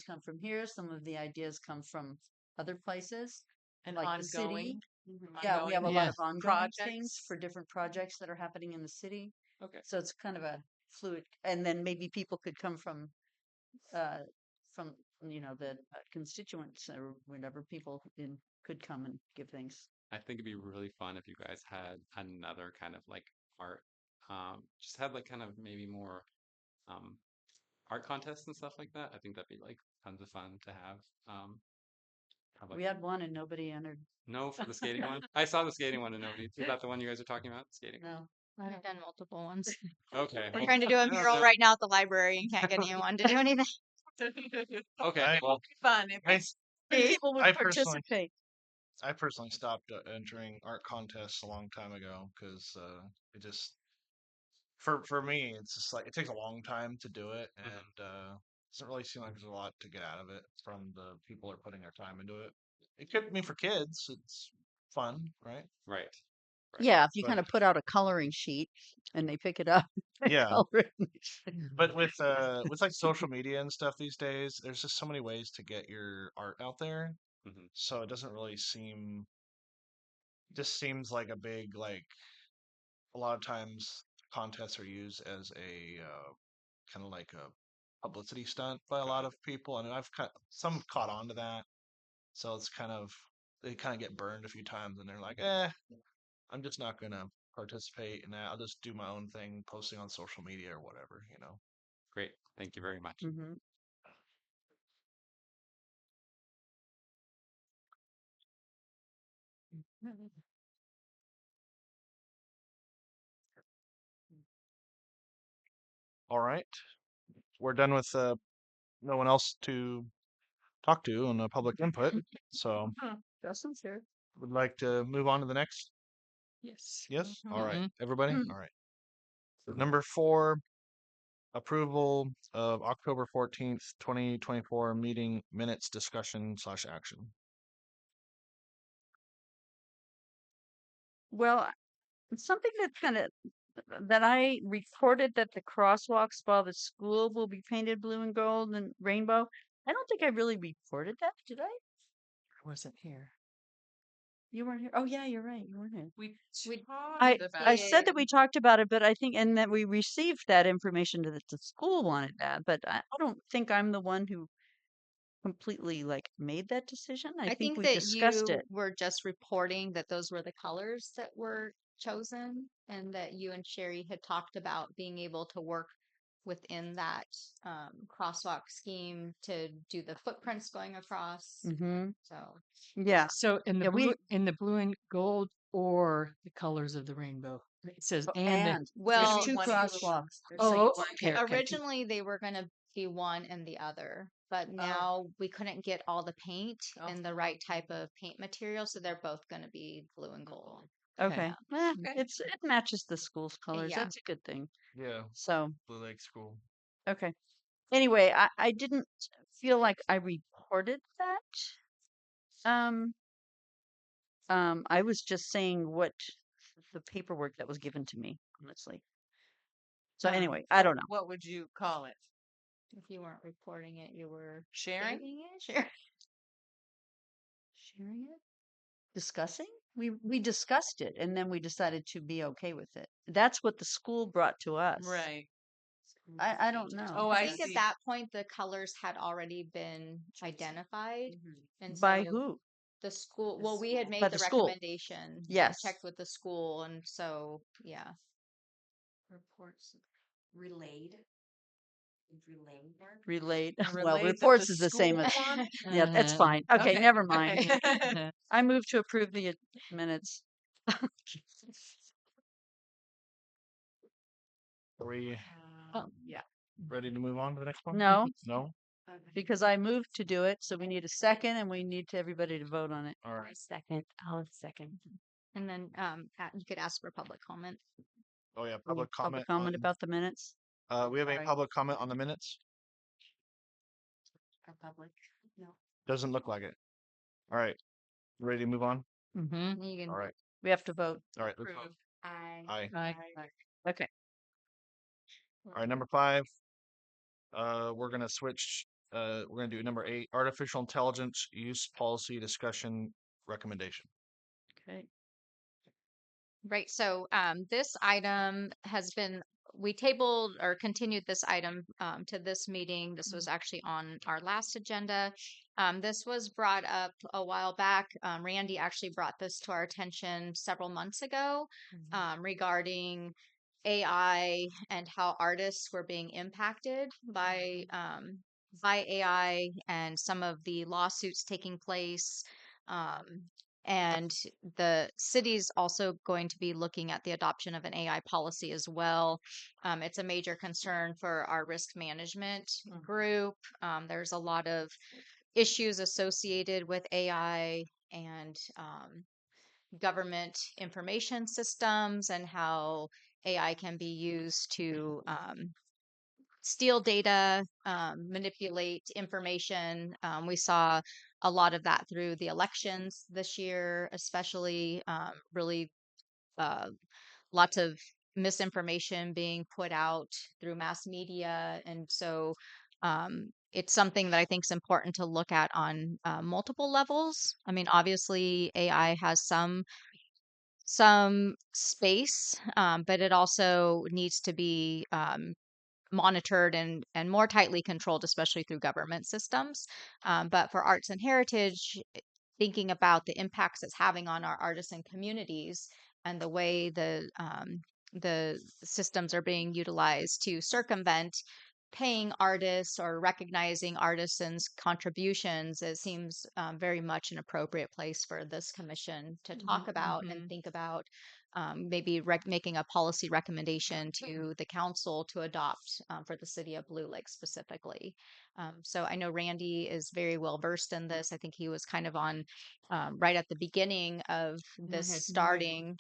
come from here. Some of the ideas come from other places, And like the city. ongoing. Yeah, we have a ongoing lot of ongoing projects. things for different projects that are happening in the city. Okay. So it's kind of a fluid, and then maybe people could come uh, from the constituents or whatever people could come and give things. I think it'd be really fun if you guys had another kind of like art, just had like kind of maybe more um, art contests and stuff like that. I think that'd be like tons of fun to have. Have like We had one and nobody entered. no for the skating one. I saw the skating one and nobody. Is that the one you guys are talking about? Skating. No. I've done multiple ones. Okay. We're well, trying to do a no, mural no. right now at the library and can't get anyone to do anything. Okay. I- Well, Fun. If I, it's People would I personally- participate. I personally stopped entering art contests a long time ago because it just for me it's just like it takes a long time to do it and doesn't really seem like there's a lot to get out of it from the people who are putting their time into it. It could be for kids. It's fun, right? right. Yeah, if you But- kind of put out a coloring sheet and they pick it up. and Yeah. color it. But with like social media and stuff these days, there's just so many ways to get your art out there. Mhm. So it doesn't really seem just seems like a big like a lot of times contests are used as a kind of like a publicity stunt by a lot of people, and some caught on to that. So it's kind of they kind of get burned a few times, and they're like, I'm just not gonna participate in that. I'll just do my own thing, posting on social media or whatever, you know. Great. Thank you very much. Mhm. All right, we're done with no one else to talk to on the public input, so Justin's here. would like to move on to the next. Yes. Yes. All right, Mhm. everybody. Mhm. All right. Number 4, approval of October 14th, 2024 meeting minutes discussion / action. Well, it's something that I reported that the crosswalks by the school will be painted blue and gold and rainbow. I don't think I really reported that, did I? I wasn't here. You weren't here. Oh yeah, you're right. You weren't here. We We- talked about I it. said that we talked about it, but I think and that we received that information that the school wanted that, but I don't think I'm the one who completely like made that decision. I think we that discussed you it. were just reporting that those were the colors that were chosen and that you and Sherry had talked about being able to work within that crosswalk scheme to do the footprints going across. Mm-hmm. So Yeah. So in the Yeah, blue, in the blue and gold, or the colors of the rainbow. It says Oh, and. and well, there's two one- crosswalks. Oh, okay. originally they were going to be one and the other, but now we couldn't get all the paint and the right type of paint material, so they're both going to be blue and gold. Okay. Eh, Okay. it matches the school's colors. Yeah. That's a good thing. Yeah, So, Blue Lake School. okay. Anyway, I didn't feel like I reported that. I was just saying what the paperwork that was given to me, honestly. So anyway, I don't know. What would you call it? If you weren't reporting it, you were Sharing? stating it. Sharing. Sharing it? Discussing? We discussed it and then we decided to be okay with it. That's what the school brought to us. Right. I don't know. Oh, I I think see. at that point the colors had already been identified, and By so who? the school. The Well, we had school. made By the the school. recommendation. and Yes. checked with the school, and so yeah. Reports relayed. Relayed. Relayed Well, that reports the is the same school as. wanted? Yeah, that's fine. Okay, Okay, never mind. okay. I move to approve the minutes. Are we Yeah. ready to move on to the next one? No, No? because I moved to do it, so we need a second and we need everybody to vote on it. All right. Second. I'll second. And then you could ask for public comment. Oh yeah, Any public comment. comment about the minutes? We have any Sorry. public comment on the minutes? Our public. No. Doesn't look like it. All right. Ready to move on? Mm-hmm. You can All right. We have to vote. All right. Let's vote. Approve. Aye. Aye. Okay. All right. Number 5. We're gonna switch we're going to do number 8, artificial intelligence use policy discussion recommendation. Okay. Right. So this item has been, we tabled or continued this item to this meeting. This was actually on our last agenda. This was brought up a while back. Randy actually brought this to our attention several months ago regarding AI and how artists were being impacted by AI and some of the lawsuits taking place. Um, and the city's also going to be looking at the adoption of an AI policy as well. It's a major concern for our risk management group. There's a lot of issues associated with AI and government information systems and how AI can be used to steal data, manipulate information. We saw a lot of that through the elections this year, especially really uh, lots of misinformation being put out through mass media. And so it's something that I think is important to look at on multiple levels. I mean, obviously, AI has some space, but it also needs to be monitored and more tightly controlled, especially through government systems. But for arts and heritage, thinking about the impacts it's having on our artisan communities and the way the systems are being utilized to circumvent paying artists or recognizing artisans' contributions, it seems very much an appropriate place for this commission to talk about and think about maybe making a policy recommendation to the council to adopt for the city of Blue Lake specifically. So I know Randy is very well versed in this. I think he was kind of on right at the beginning of this starting.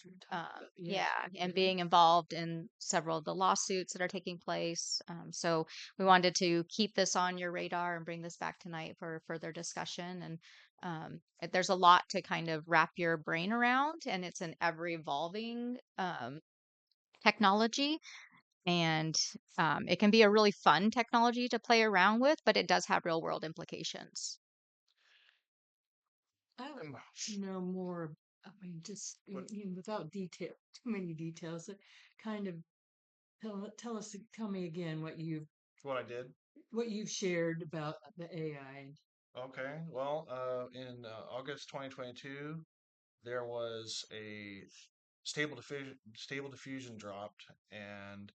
Yeah, and being involved in several of the lawsuits that are taking place. So we wanted to keep this on your radar and bring this back tonight for further discussion. And there's a lot to kind of wrap your brain around, and it's an ever evolving technology. And it can be a really fun technology to play around with, but it does have real world implications. I would know more. I mean, just without detail, too many details. Kind of tell me again What I did. what you've shared about the AI. Okay. Well, in August 2022, there was a stable diffusion dropped, and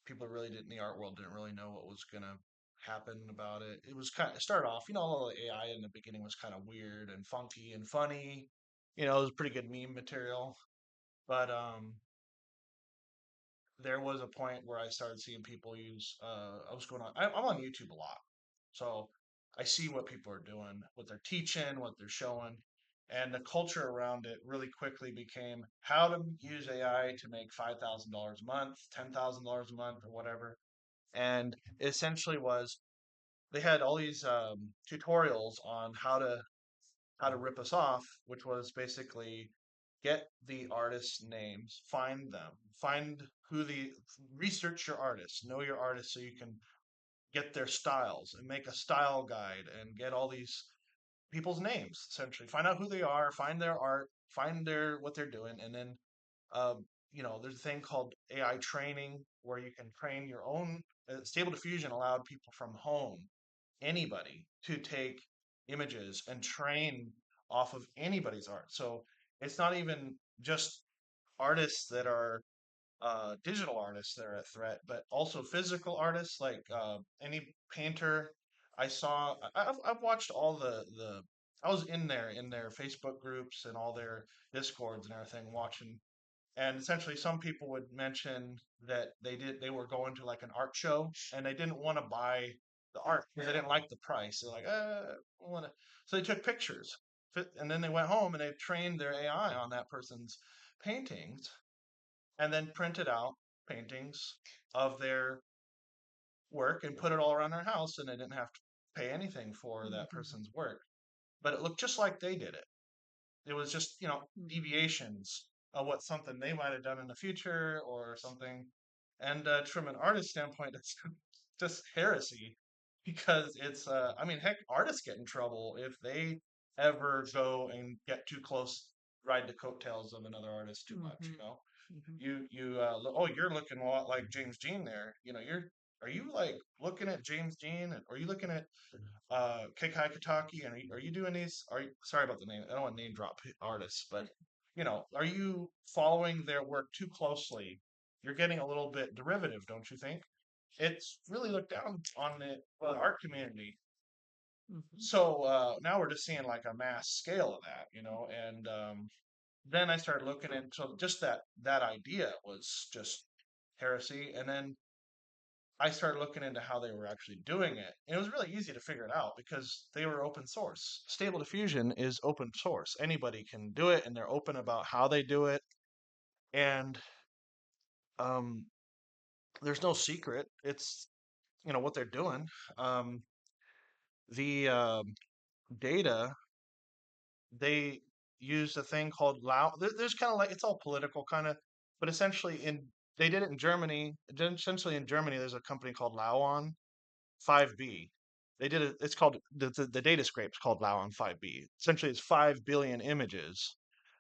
people really didn't the art world didn't really know what was gonna happen about it. It was it started off, all the AI in the beginning was kind of weird and funky and funny. It was pretty good meme material, but there was a point where I started seeing people use. I was going on. I'm on YouTube a lot, so I see what people are doing, what they're teaching, what they're showing, and the culture around it really quickly became how to use AI to make $5,000 a month, $10,000 a month, or whatever. And essentially was they had all these tutorials on how to rip us off, which was basically get the artists' names, find them, find who the research your artists, know your artists so you can get their styles and make a style guide and get all these people's names essentially. Find out who they are, find their art, find their what they're doing, and then uh, there's a thing called AI training where you can train your own. Stable Diffusion allowed people from home, anybody, to take images and train off of anybody's art. So it's not even just artists that are digital artists that are a threat, but also physical artists like any painter. I've watched all the. I was in their Facebook groups and all their discords and everything watching, and essentially some people would mention that they were going to like an art show and they didn't want to buy the art because they didn't like the price. They're like, I want to. So they took pictures, and then they went home and they trained their AI on that person's paintings, and then printed out paintings of their work and put it all around their house, and they didn't have to pay anything for that person's work. But it looked just like they did it. It was just, deviations of what something they might have done in the future or something. And from an artist standpoint, it's just heresy because it's I mean, heck, artists get in trouble if they ever go and get too close, ride the coattails of another artist too much, Mhm. you know. Mhm. Oh, you're looking a lot like James Jean there. You know, are you like looking at James Jean, and are you looking at Kekai Kataki, and are you doing these? Are you, sorry about the name? I don't want to name drop artists, but you know, are you following their work too closely? You're getting a little bit derivative, don't you think? It's really looked down on the art community. Mhm. So now we're just seeing like a mass scale of that, you know, and then I started looking into just that idea was just heresy, and then I started looking into how they were actually doing it. And it was really easy to figure it out because they were open source. Stable Diffusion is open source. Anybody can do it, and they're open about how they do it. And um, there's no secret. It's what they're doing. Um, the data they used a thing called Lao. There's kind of like it's all political kind of, but essentially they did it in Germany. Essentially in Germany, there's a company called Lauon 5B. They did it. It's called the data scrape's called Lauon 5B. Essentially, it's 5 billion images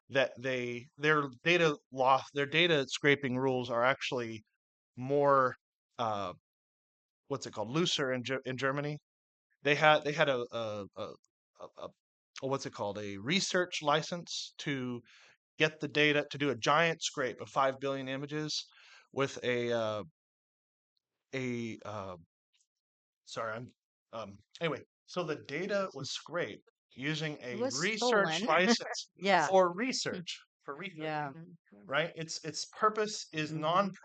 that their data scraping rules are actually more what's it called, looser in Germany. They had a what's it called, a research license to get the data to do a giant scrape of 5 billion images with a sorry, I'm anyway, so the data was scraped using It a was research stolen. license Yeah. for research, Yeah. right? Its purpose is Mhm.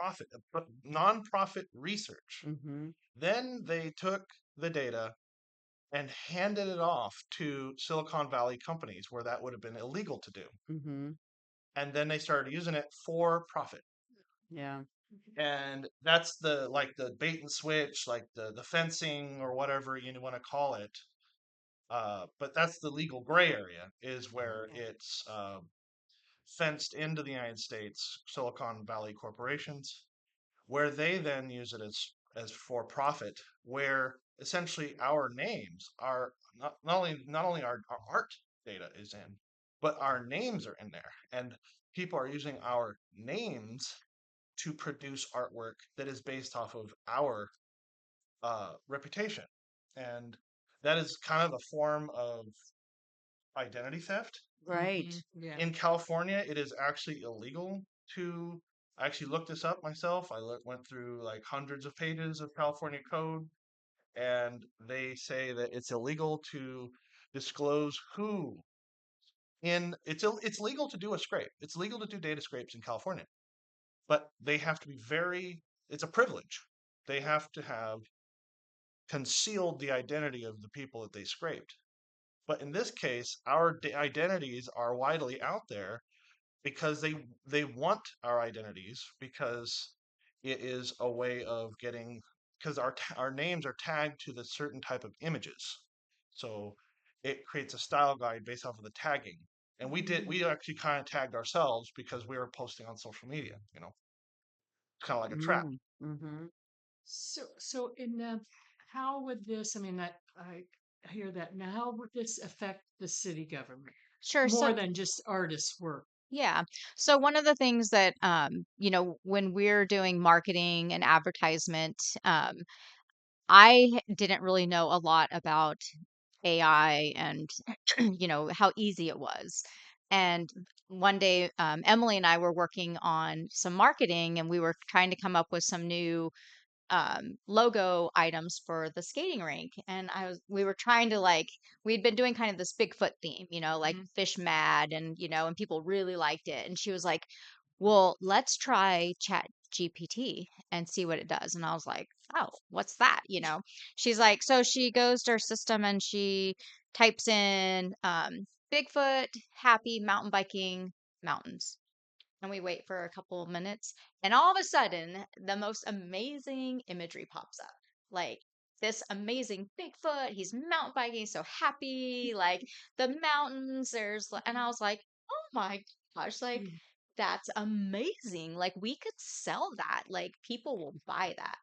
nonprofit research. Mhm. Then they took the data and handed it off to Silicon Valley companies where that would have been illegal to do. Mhm. And then they started using it for profit. Yeah. And that's the bait and switch, like the fencing or whatever you want to call it. But that's the legal gray area is where it's fenced into the United States, Silicon Valley corporations, where they then use it as for profit, where essentially our names are not only our art data is in, but our names are in there, and people are using our names to produce artwork that is based off of our reputation, and that is kind of a form of identity theft. Right. Yeah. In California, it is actually illegal to. I actually looked this up myself. Went through like hundreds of pages of California code, and they say that it's illegal to disclose who. It's legal to do a scrape. It's legal to do data scrapes in California, but they have to be very. It's a privilege. They have to have concealed the identity of the people that they scraped. But in this case, our identities are widely out there because they want our identities because it is a way of getting because our names are tagged to the certain type of images, so it creates a style guide based off of the tagging. And we actually kind of tagged ourselves because we were posting on social media. It's kind of like a trap. Mm. Mhm. So in how would this? I mean, that I hear that now. How would this affect the city government Sure. more So, than just artists' work? yeah. So one of the things that, when we're doing marketing and advertisement, didn't really know a lot about AI and, how easy it was. And one day, Emily and I were working on some marketing and we were trying to come up with some new logo items for the skating rink. And we were trying to we'd been doing kind of this Bigfoot theme, like Mhm. fish mad and people really liked it. And she was like, well, let's try Chat GPT and see what it does. And I was like, oh, what's that? She's like, so she goes to her system and she types in Bigfoot, happy mountain biking, mountains, and we wait for a couple of minutes, and all of a sudden the most amazing imagery pops up, like this amazing Bigfoot, he's mountain biking, so happy, like the mountains, and I was like, oh my gosh, like Mm. that's amazing, like we could sell that, like people will buy that.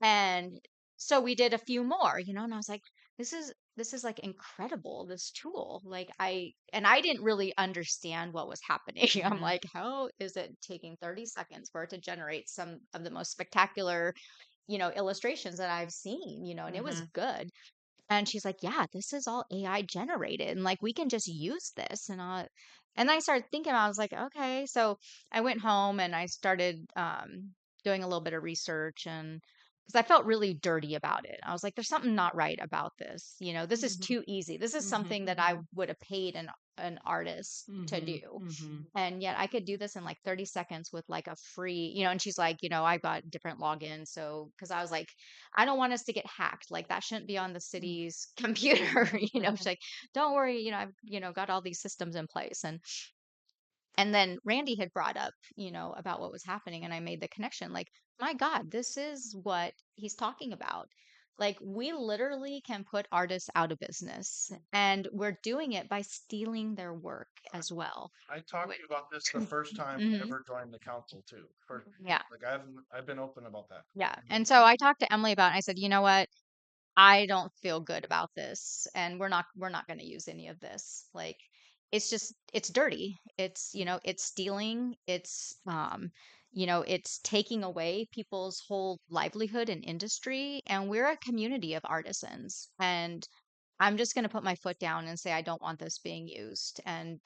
And so we did a few more, and I was like, this is like incredible, this tool. Like I didn't really understand what was happening. I'm Mhm. like, how is it taking 30 seconds for it to generate some of the most spectacular, illustrations that I've seen, and it was Mhm. good. And she's like, yeah, this is all AI generated. And like, we can just use this. And I started thinking, I was like, okay. So I went home and I started doing a little bit of research, and because I felt really dirty about it. I was like, there's something not right about this. This is Mhm. too easy. This is Mhm. something that I Mhm. would have paid an artist to Mhm. do. Mhm. And yet I could do this in like 30 seconds with like a free, and she's like, I've got different logins. So, because I was like, I don't want us to get hacked. Like that shouldn't be on the city's computer. She's like, don't worry, I've, got all these systems in place. And then Randy had brought up, about what was happening, and I made the connection. Like, my God, this is what he's talking about. Like, we literally can put artists out of business, and we're doing it by stealing their work as well. I talked to you about this the first time I Hmm. ever joined the council too. First, Yeah. like I've been open about that. Yeah. And so I talked to Emily about it. And I said, you know what? I don't feel good about this, and we're not going to use any of this. Like, it's dirty. It's, it's stealing. It's taking away people's whole livelihood and industry, and we're a community of artisans. And I'm just going to put my foot down and say I don't want this being used. And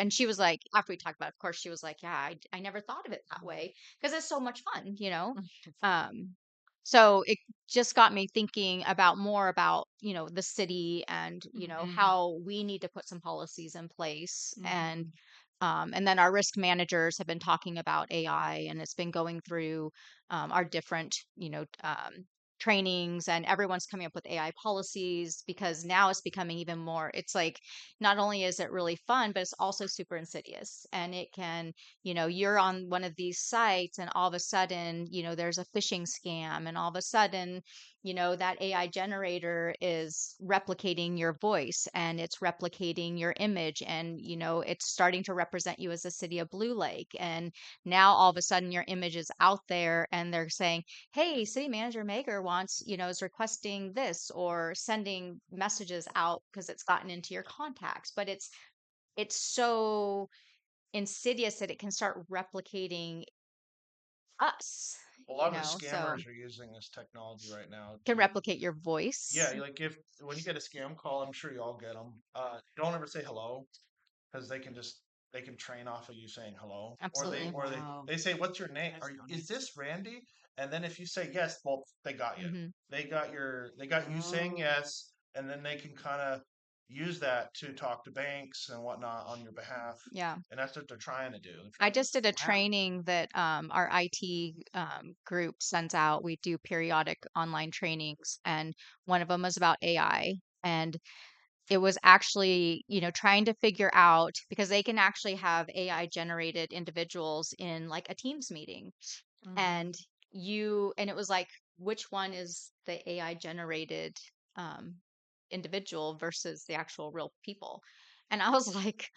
she was like, after we talked about it, of course, she was like, yeah, I never thought of it that way because it's so much fun. Um, so it just got me thinking about more about, the city, and, Mhm. how we need to put some policies in place. And Mhm. and then our risk managers have been talking about AI, and it's been going through our different, trainings, and everyone's coming up with AI policies, because now it's becoming even more. It's like, not only is it really fun, but it's also super insidious, and it can, you're on one of these sites, and all of a sudden, there's a phishing scam, and all of a sudden, that AI generator is replicating your voice, and it's replicating your image, and, it's starting to represent you as the city of Blue Lake. And now all of a sudden your image is out there, and they're saying, hey, city manager Mager wants, is requesting this, or sending messages out because it's gotten into your contacts. But it's so insidious that it can start replicating us, A lot of the so scammers are using this technology right now can to, replicate your yeah, voice. like if when you get a scam call, I'm sure you all get them. Don't ever say hello because they can train off of you saying hello, or they Absolutely. or they Wow. they say what's your name? That's Are you, is funny. this Randy? And then if you say yes, well, they got you. Hmm. They got you saying Oh. yes, and then they can kind of use that to talk to banks and whatnot on your behalf, Yeah. and that's what they're trying to do. They're I trying to, just did a Wow. training that our IT group sends out. We do periodic online trainings, and one of them was about AI. And it was actually, trying to figure out, because they can actually have AI generated individuals in like a Teams meeting. Mhm. And and it was like, which one is the AI generated um, individual versus the actual real people? And I was like,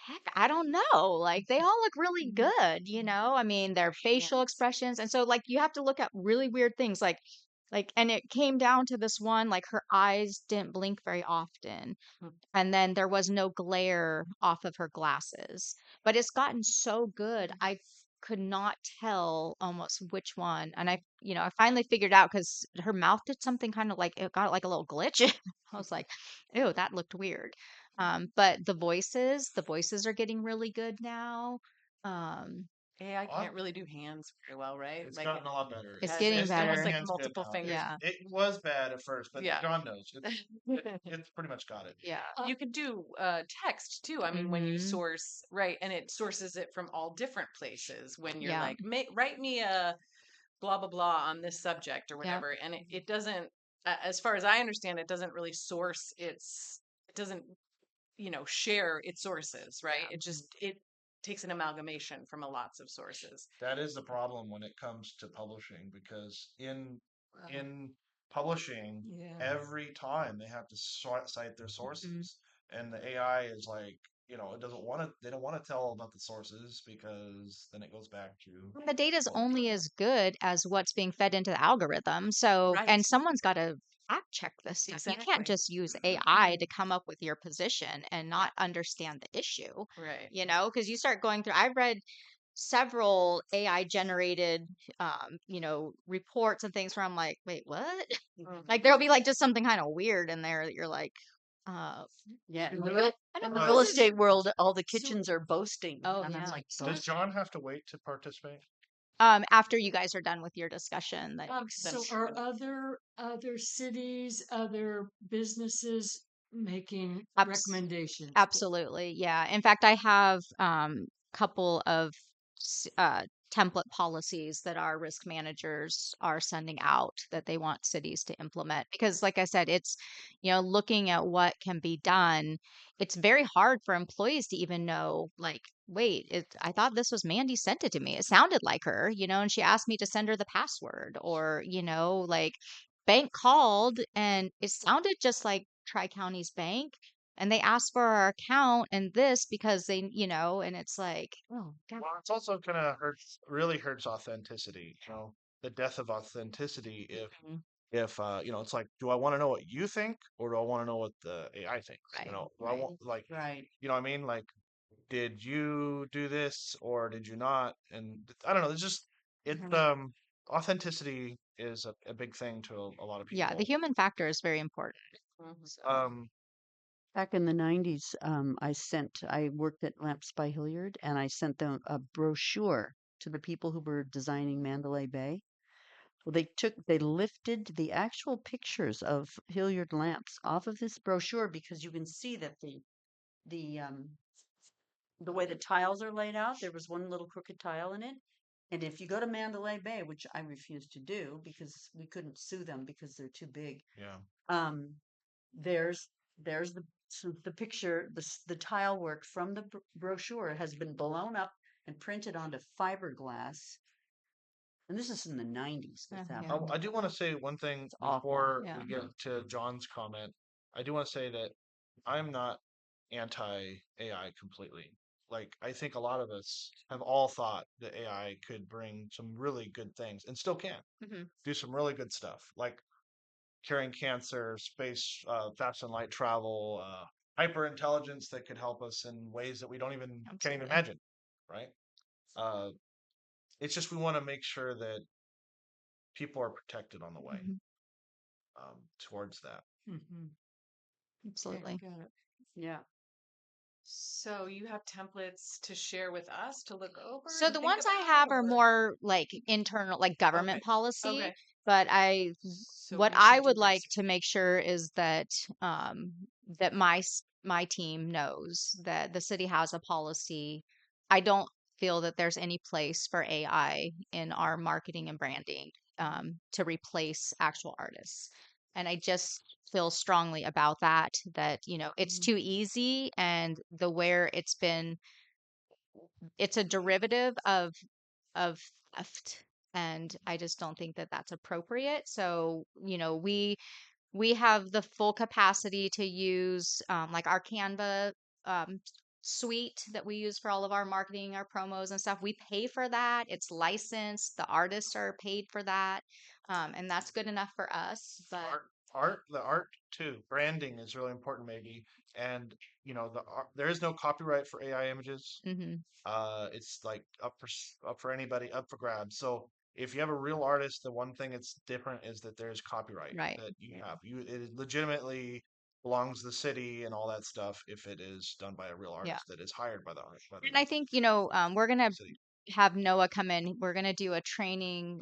heck, I don't know. Like, they all look really Mhm. good, I mean, their Their facial hands. expressions. And so, like, you have to look at really weird things, and it came down to this one, like, her eyes didn't blink very often, Mm. and then there was no glare off of her glasses. But it's gotten so good, I could not tell almost which one. And I finally figured out, because her mouth did something kind of like, it got like a little glitch. I was like, ew, that looked weird. But the voices are getting really good now. Um, AI oh, can't really do hands very well, right? it's Like gotten a lot better. it's has getting it? It's Almost doing better. like hands good multiple now. fingers. Yeah. It was bad at first, but Yeah. John knows it's pretty much got it. Yeah. Uh, You could do text too. I mean, when you Hmm. source, right, and it sources it from all different places. When you're Yeah. like, write me a blah blah blah on this subject or Yep. whatever, and it doesn't, as far as I understand, it doesn't really source its, it doesn't, share its sources, right? Yeah. It takes an amalgamation from a lots of sources. That is the problem when it comes to publishing because Wow. in publishing, Yeah. every time they have to cite their Mm. sources, and the AI is like it doesn't want to. They don't want to tell about the sources because then it goes back to And the data is well, only as good as what's being fed into the algorithm. So, Right. and someone's got to fact check this stuff. You can't Exactly. just use AI to come up with your position and not understand the issue, Right. because you start going through, I've read several AI generated, reports and things where I'm like, wait, what? Mhm. Like there'll be like just something kind of weird in there that you're like, uh, Yeah. In And the what- real, I don't in the know. real this is- estate world, all the so- kitchens are boasting. Oh, And I'm yeah. like, So does John have to wait to participate? After you guys are done with your discussion, that So That's are other cities, other businesses making Abs- recommendations? absolutely, yeah. In fact, I have couple of template policies that our risk managers are sending out that they want cities to implement because, like I said, it's looking at what can be done. It's very hard for employees to even know, like, wait, I thought this was Mandy sent it to me. It sounded like her, and she asked me to send her the password, or like bank called and it sounded just like Tri County's bank and they asked for our account and this because they, and it's like, oh God. Well, it's also kind of really hurts authenticity. The death of authenticity. Mhm. If it's like, do I want to know what you think or do I want to know what the AI thinks? Right, Do I want like, right. what I mean? Like, did you do this or did you not? And I don't know. It's just Mhm. authenticity is a big thing to a lot of Yeah, the people. human factor is very important. Mhm. So, Back in the 90s, I worked at Lamps by Hilliard and I sent them a brochure to the people who were designing Mandalay Bay. Well, they lifted the actual pictures of Hilliard lamps off of this brochure because you can see that the the way the tiles are laid out, there was one little crooked tile in it. And if you go to Mandalay Bay, which I refuse to do because we couldn't sue them because they're too big, Yeah. um, there's the picture, the tile work from the brochure has been blown up and printed onto fiberglass. And this is in the 90s that yeah. happened. I do want to say one thing It's awful. before Yeah. we get to John's comment. I do want to say that I'm not anti AI completely. Like, I think a lot of us have all thought that AI could bring some really good things and still can Mhm. do some really good stuff, like curing cancer, space, fast and light travel, hyper intelligence that could help us in ways that we can't even Absolutely. imagine, right? Uh, it's just we want to make sure that people are protected on the way Mhm. towards that. Mhm. Okay, Absolutely. got it. Yeah. So you have templates to share with us to look over So and the think ones I about, have are or more like internal, like government okay, policy. okay. But So what we I should do would like research. to make sure is that um, that my team knows that the city has a policy. I don't feel that there's any place for AI in our marketing and branding to replace actual artists. And I just feel strongly about that, it's Mhm. too easy and where it's a derivative of theft. And I just don't think that that's appropriate. So, we have the full capacity to use like our Canva um, suite that we use for all of our marketing, our promos and stuff. We pay for that. It's licensed. The artists are paid for that. And that's good enough for us. But The art too. Branding is really important, maybe. And there is no copyright for AI images. mhm, It's like up for anybody, up for grabs. So if you have a real artist, the one thing that's different is that there's copyright right. that you have. It legitimately belongs to the city and all that stuff if it is done by a real Yeah. artist that is hired by the And I think, we're going to city. have Noah come in. We're going to do a training,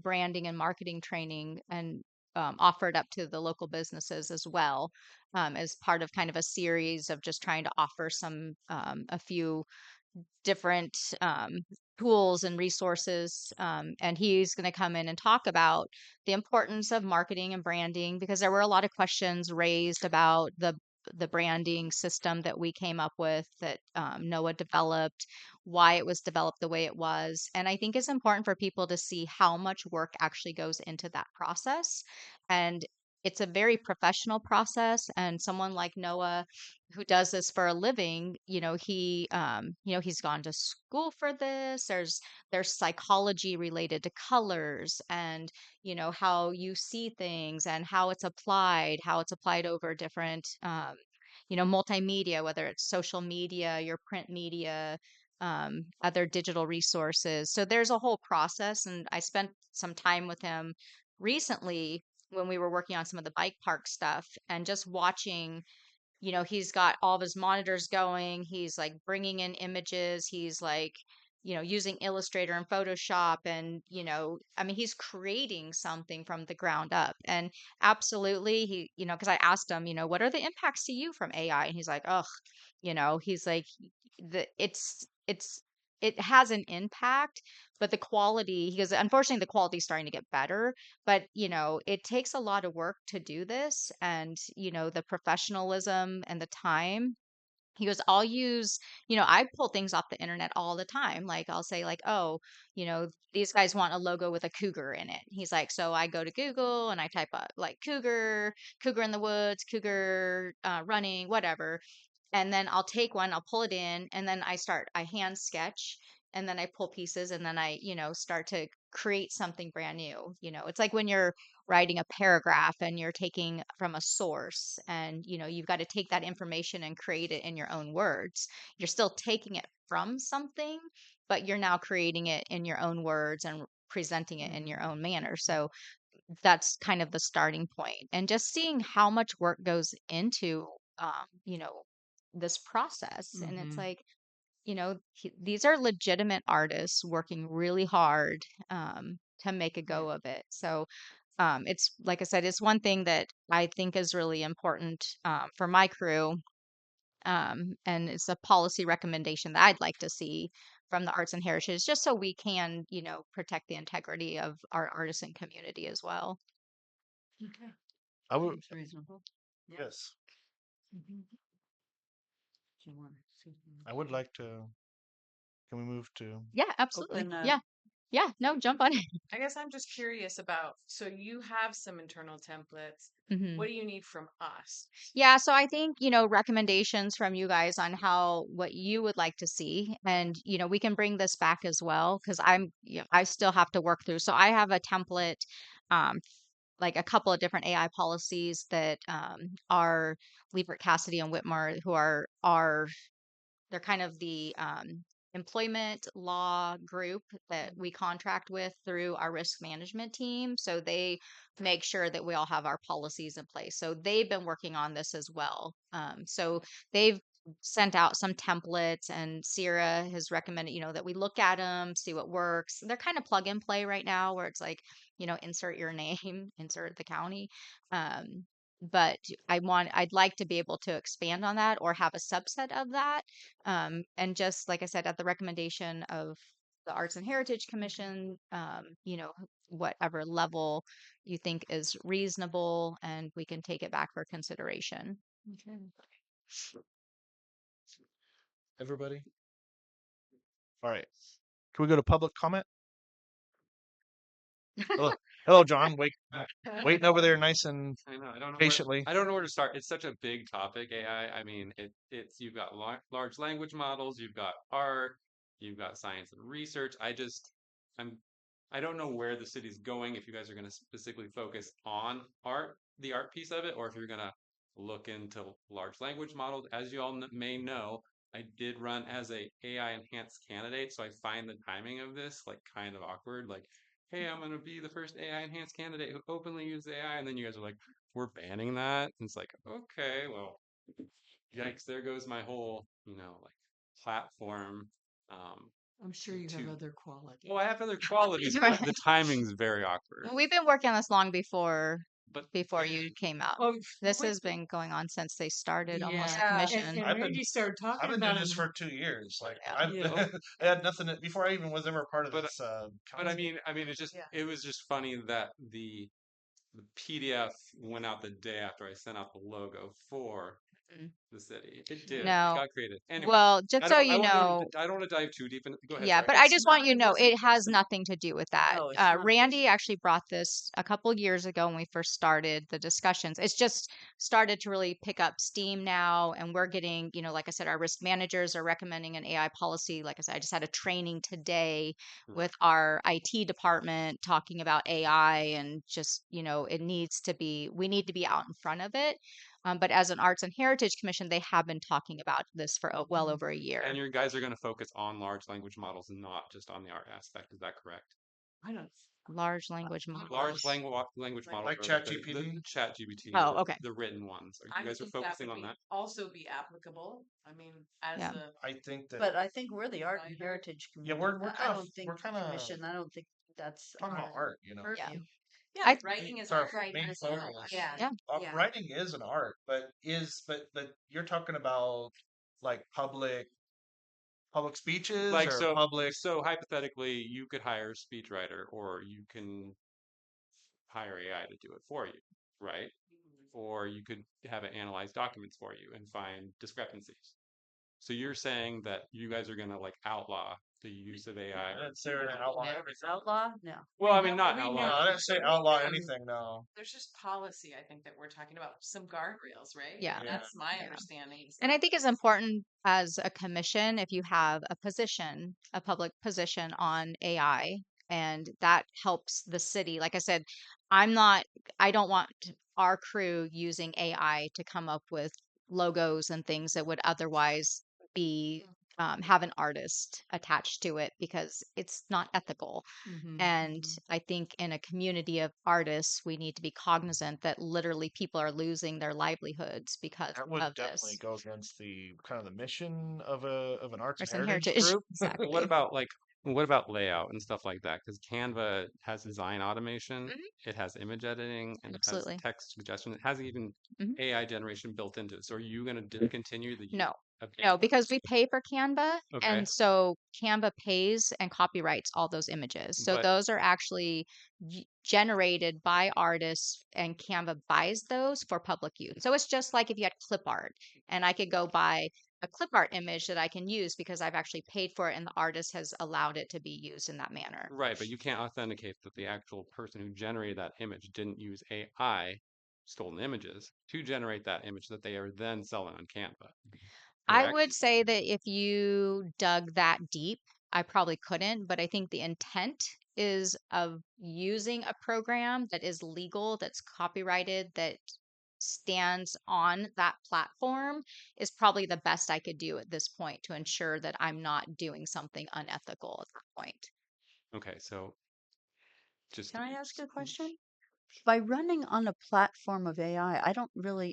branding and marketing training and offer it up to the local businesses as well as part of kind of a series of just trying to offer a few different tools and resources. And he's going to come in and talk about the importance of marketing and branding because there were a lot of questions raised about the branding system that we came up with that Noah developed, why it was developed the way it was. And I think it's important for people to see how much work actually goes into that process. And it's a very professional process, and someone like Noah who does this for a living, he's gone to school for this. There's psychology related to colors and how you see things and how it's applied over different multimedia, whether it's social media, your print media, other digital resources. So there's a whole process, and I spent some time with him recently when we were working on some of the bike park stuff and just watching. He's got all of his monitors going. He's like bringing in images. He's like, using Illustrator and Photoshop. And, I mean, he's creating something from the ground up. And absolutely, because I asked him, what are the impacts to you from AI? And he's like, oh, he's like, it's, it has an impact, but the quality, he goes, unfortunately, the quality is starting to get better, but it takes a lot of work to do this, and the professionalism and the time. He goes, I'll use, I pull things off the internet all the time. Like I'll say like, oh, these guys want a logo with a cougar in it. He's like, so I go to Google and I type up like cougar in the woods, cougar running, whatever, and then I'll take one, I'll pull it in, and then I hand sketch, and then I pull pieces, and then I, start to create something brand new. It's like when you're writing a paragraph and you're taking from a source, and, you've got to take that information and create it in your own words. You're still taking it from something, but you're now creating it in your own words and presenting it in your own manner. So that's kind of the starting point. And just seeing how much work goes into, um, you know, this process. And it's Mm-hmm. like, these are legitimate artists working really hard to make a Yeah. go of it. So it's like I said, it's one thing that I think is really important for my crew. And it's a policy recommendation that I'd like to see from the arts and heritage, just so we can, protect the integrity of our artisan community as well. Okay. I would, Seems reasonable. Yeah. yes, Mm-hmm. Do you want to see? I would like to. Can we move to? Yeah, absolutely. Open, Yeah. Yeah. No, jump on it. I guess I'm just curious about, so you have some internal templates. Mhm. What do you need from us? Yeah, so I think, recommendations from you guys on what you would like to see. And, we can bring this back as well because I still have to work through. So I have a template, um, like a couple of different AI policies that are Liebert Cassidy and Whitmore, who they're kind of the employment law group that we contract with through our risk management team. So they make sure that we all have our policies in place. So they've been working on this as well. So they've sent out some templates, and Sierra has recommended, that we look at them, see what works. They're kind of plug and play right now, where it's like, insert your name, insert the county. Um, but I'd like to be able to expand on that or have a subset of that, and just like I said, at the recommendation of the Arts and Heritage Commission, whatever level you think is reasonable, and we can take it back for consideration. Okay. Everybody. All right. Can we go to public comment? Hello, hello, John. Waiting over there, nice and I know. I don't know patiently. I don't know where to start. It's such a big topic, AI. I mean, it's you've got large language models, you've got art, you've got science and research. I'm I don't know where the city's going, if you guys are going to specifically focus on the art piece of it, or if you're going to look into large language models. As you all may know, I did run as a AI enhanced candidate, so I find the timing of this like kind of awkward. Like, hey, I'm going to be the first AI enhanced candidate who openly uses AI, and then you guys are like, we're banning that. And it's like, okay, well, yikes, there goes my whole, like platform. Um, I'm sure you have to other qualities. well, I have other qualities, but the timing's very awkward. We've been working on this long before But you came out. Oh, This wait, has been going on since they started almost the Yeah. commission. and Randy started I've talking been about doing this it. for 2 years. Like Yeah. Yeah. I had nothing before I even was ever part of But- this. but I council. mean, it's just Yeah. it was just funny that the PDF went out the day after I sent out the logo for Mm. the city. It did. It No. got created. Anyway, Well, just so you I know, don't want to dive too deep into. Go ahead. yeah, Sorry. but I It's just want not, you to it know wasn't it has personal. nothing to do with that. No, it's not. Randy actually brought this a couple years ago when we first started the discussions. It's just started to really pick up steam now, and we're getting, like I said, our risk managers are recommending an AI policy. Like I said, I just had a training today with our IT department talking about AI, and just, we need to be out in front of it. But as an Arts and Heritage Commission, they have been talking about this for well over a year. And your guys are going to focus on large language models and not just on the art aspect. Is that correct? I don't. Large language models. Large language models, Like or ChatGPT? the ChatGPT, Oh, okay. the written ones. Are I you guys are think that focusing would on be that? also be applicable. I mean, as Yeah. a I think that But I think we're the art and Designer. heritage yeah, community. we're I kind of don't think we're kind of commission. I don't think that's talking about our art, you know. Yeah. purview. yeah, I writing is It's our art. main focus. Yeah. Yeah. Writing is an art, but you're talking about like public speeches Like or so, public. so hypothetically, you could hire a speechwriter, or you can hire AI to do it for you, right? Or you could have it analyze documents for you and find discrepancies. So you're saying that you guys are gonna like outlaw the use of AI? Let's say we're gonna outlaw Never everything. outlaw? No. Well, I mean, not we outlaw. No, know- I didn't say we outlaw have- anything. No. There's just policy, I think, that we're talking about. Some guardrails, right? Yeah. And that's my Yeah. understanding. is And I that think it's important as a commission if you have a public position on AI, and that helps the city. Like I said, I don't want our crew using AI to come up with logos and things that would otherwise be have an artist attached to it, because it's not ethical. Mhm, And mhm. I think in a community of artists, we need to be cognizant that literally people are losing their livelihoods because That would of definitely this. go against the kind of the mission of an arts and Arts and heritage heritage. group. Exactly. What about layout and stuff like that? Because Canva has design automation, Mhm. it has image editing, and it has Absolutely. text suggestion. It has even Mhm. AI generation built into it. So are you going to discontinue the use No, of no, Canva? because we pay for Canva, Okay. and so Canva pays and copyrights all those images. So But those are actually generated by artists, and Canva buys those for public use. So it's just like if you had clip art, and I could go buy a clip art image that I can use because I've actually paid for it and the artist has allowed it to be used in that manner. right, but you can't authenticate that the actual person who generated that image didn't use AI, stolen images, to generate that image that they are then selling on Canva. I Correct? would say that if you dug that deep, I probably couldn't, but I think the intent is of using a program that is legal, that's copyrighted, that stands on that platform is probably the best I could do at this point to ensure that I'm not doing something unethical at that point. Okay, so just Can to I be ask a question? By running on a platform of AI,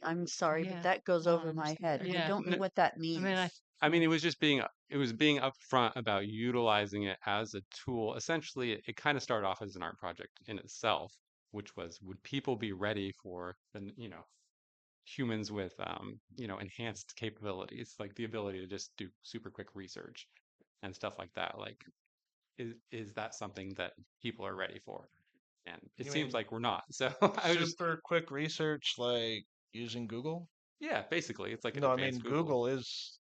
I'm sorry, but Yeah, that goes no, I over my understand. head. I Yeah. don't know N- what that I mean, I means. I mean, it was being upfront about utilizing it as a tool. Essentially, it kind of started off as an art project in itself, which was, would people be ready for humans with enhanced capabilities, like the ability to just do super quick research and stuff like that. Like, is that something that people are ready for? And it You seems mean like we're not. So I was just, super quick research like using Google? yeah, basically, it's like an No, I mean advanced Google. Google is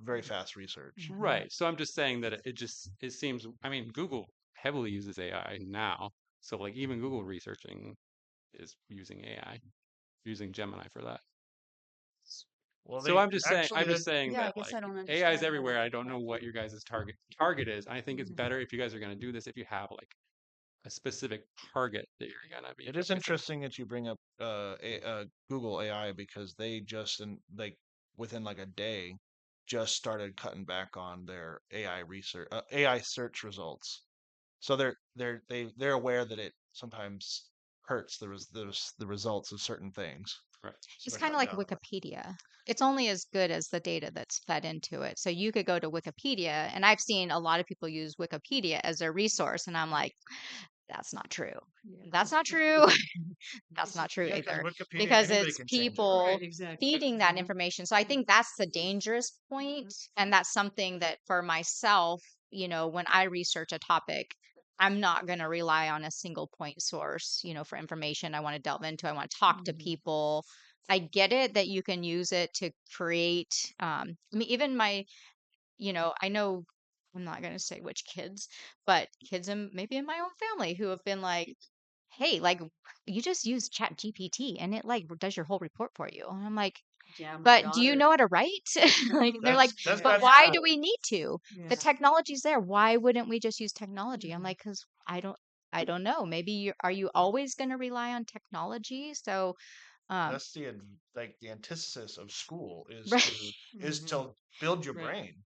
very fast research. Mhm. Right. So I'm just saying that it seems, I mean, Google heavily uses AI now. So like even Google researching is using AI, using Gemini for that. Well, So they I'm actually just that saying Yeah, I that guess like I don't AI is understand that. everywhere. I don't know what your guys' target is. I think it's Mhm. better if you guys are going to do this, if you have like a specific target that you're going to be it is focusing. interesting that you bring up Google AI because they just like within like a day just started cutting back on their AI research AI search results. So they're aware that it sometimes hurts the results of certain things. Right. So It's they're kind of cutting like down on it. Wikipedia. It's only as good as the data that's fed into it. So you could go to Wikipedia, and I've seen a lot of people use Wikipedia as a resource, and I'm like, that's not true. Yeah. That's not true. That's It's not true Yeah, because either, Wikipedia because anybody it's can change it. people Right, exactly. feeding that Mhm. information. So I think that's the dangerous point, and that's something that for myself, when I research a topic, I'm not going to rely on a single point source, for information I want to delve into. I want to talk to Mhm. people. I get it that you can use it to create, I mean, even I know I'm not going to say which kids, but kids in maybe in my own family who have been like, hey, like you just use Chat GPT and it like does your whole report for you. And I'm like, Yeah, my but do you daughter. know how to write? Like they're like, That's but that's why Yeah. do we need to? Yeah. The technology's there. Why wouldn't we just use technology? I'm Mhm. like, because I don't know. Maybe are you always going to rely on technology? So, um, that's like the antithesis of school is right. Mhm. to build your Right. brain.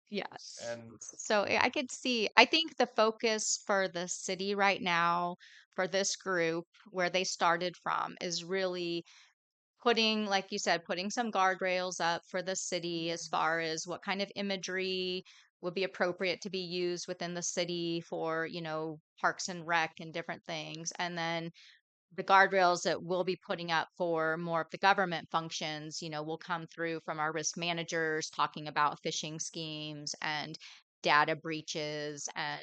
Yes. And So I could see, I think the focus for the city right now, for this group, where they started from, is really putting, like you said, putting some guardrails up for the city as far as what kind of imagery would be appropriate to be used within the city for, parks and rec and different things. And then the guardrails that we'll be putting up for more of the government functions, will come through from our risk managers talking about phishing schemes and data breaches and,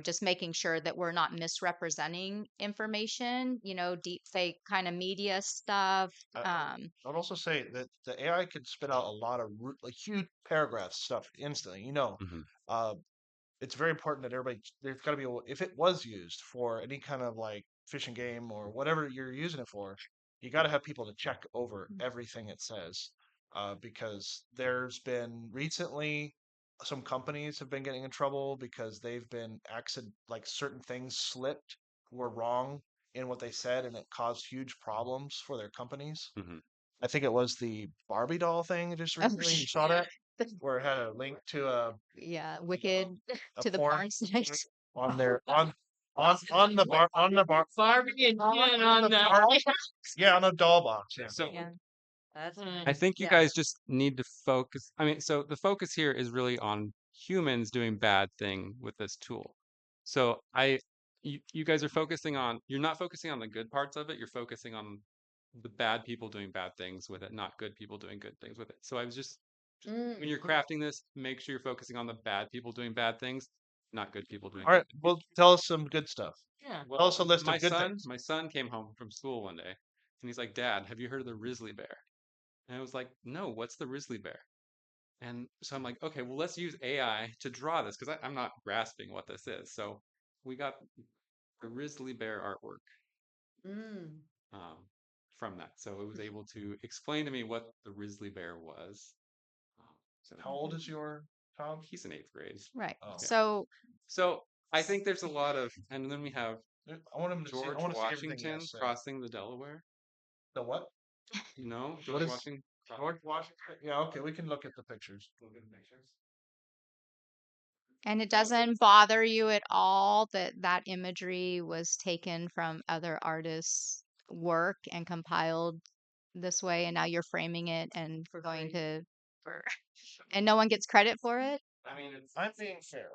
just making sure that we're not misrepresenting information, deep fake kind of media stuff. I would also say that the AI could spit out a lot of like huge paragraph stuff instantly. Mhm. Uh, it's very important that there's got to be if it was used for any kind of like fishing game or whatever you're using it for, you got to have people to check over everything it says, because there's been recently some companies have been getting in trouble because they've been like certain things slipped were wrong in what they said and it caused huge problems for their companies. Mhm. I think it was the Barbie doll thing just Oh, recently. You saw that where it had a link to yeah, wicked a to the porn porn sites. on their on the bar Barbie and Ken on on the that. bar yeah on a doll box. Yeah. So Yeah. That's Mm. I think you yeah. guys just need to focus. I mean, so the focus here is really on humans doing bad thing with this tool. So you guys are focusing on, you're not focusing on the good parts of it. You're focusing on the bad people doing bad things with it, not good people doing good things with it. So I was just, when you're crafting this, make sure you're focusing on the bad people doing bad things, not good people doing All good right. Well, tell us some good stuff. Yeah. Tell us a list my of good son, things. my son came home from school one day and he's like, Dad, have you heard of the Risley bear? And I was like, no, what's the Risley bear? And so I'm like, okay, well, let's use AI to draw this because I'm not grasping what this is. So we got the Risley bear artwork Mm. um, from that. So it was able to explain to me what the Risley bear was. So How old is your child? he's in eighth grade. Right. Oh. Yeah. So, So I think there's a lot of, and then we have I want him to see. I George want to see everything he Washington has to say. crossing the Delaware. The what? You know, What George is Washington. George Washington? Yeah. Okay. We can look at the pictures. Look at the pictures. and it doesn't bother you at all that that imagery was taken from other artists' work and compiled this way, and now you're framing it and For going free. to for and no one gets credit for it? I mean, it's I'm being fair.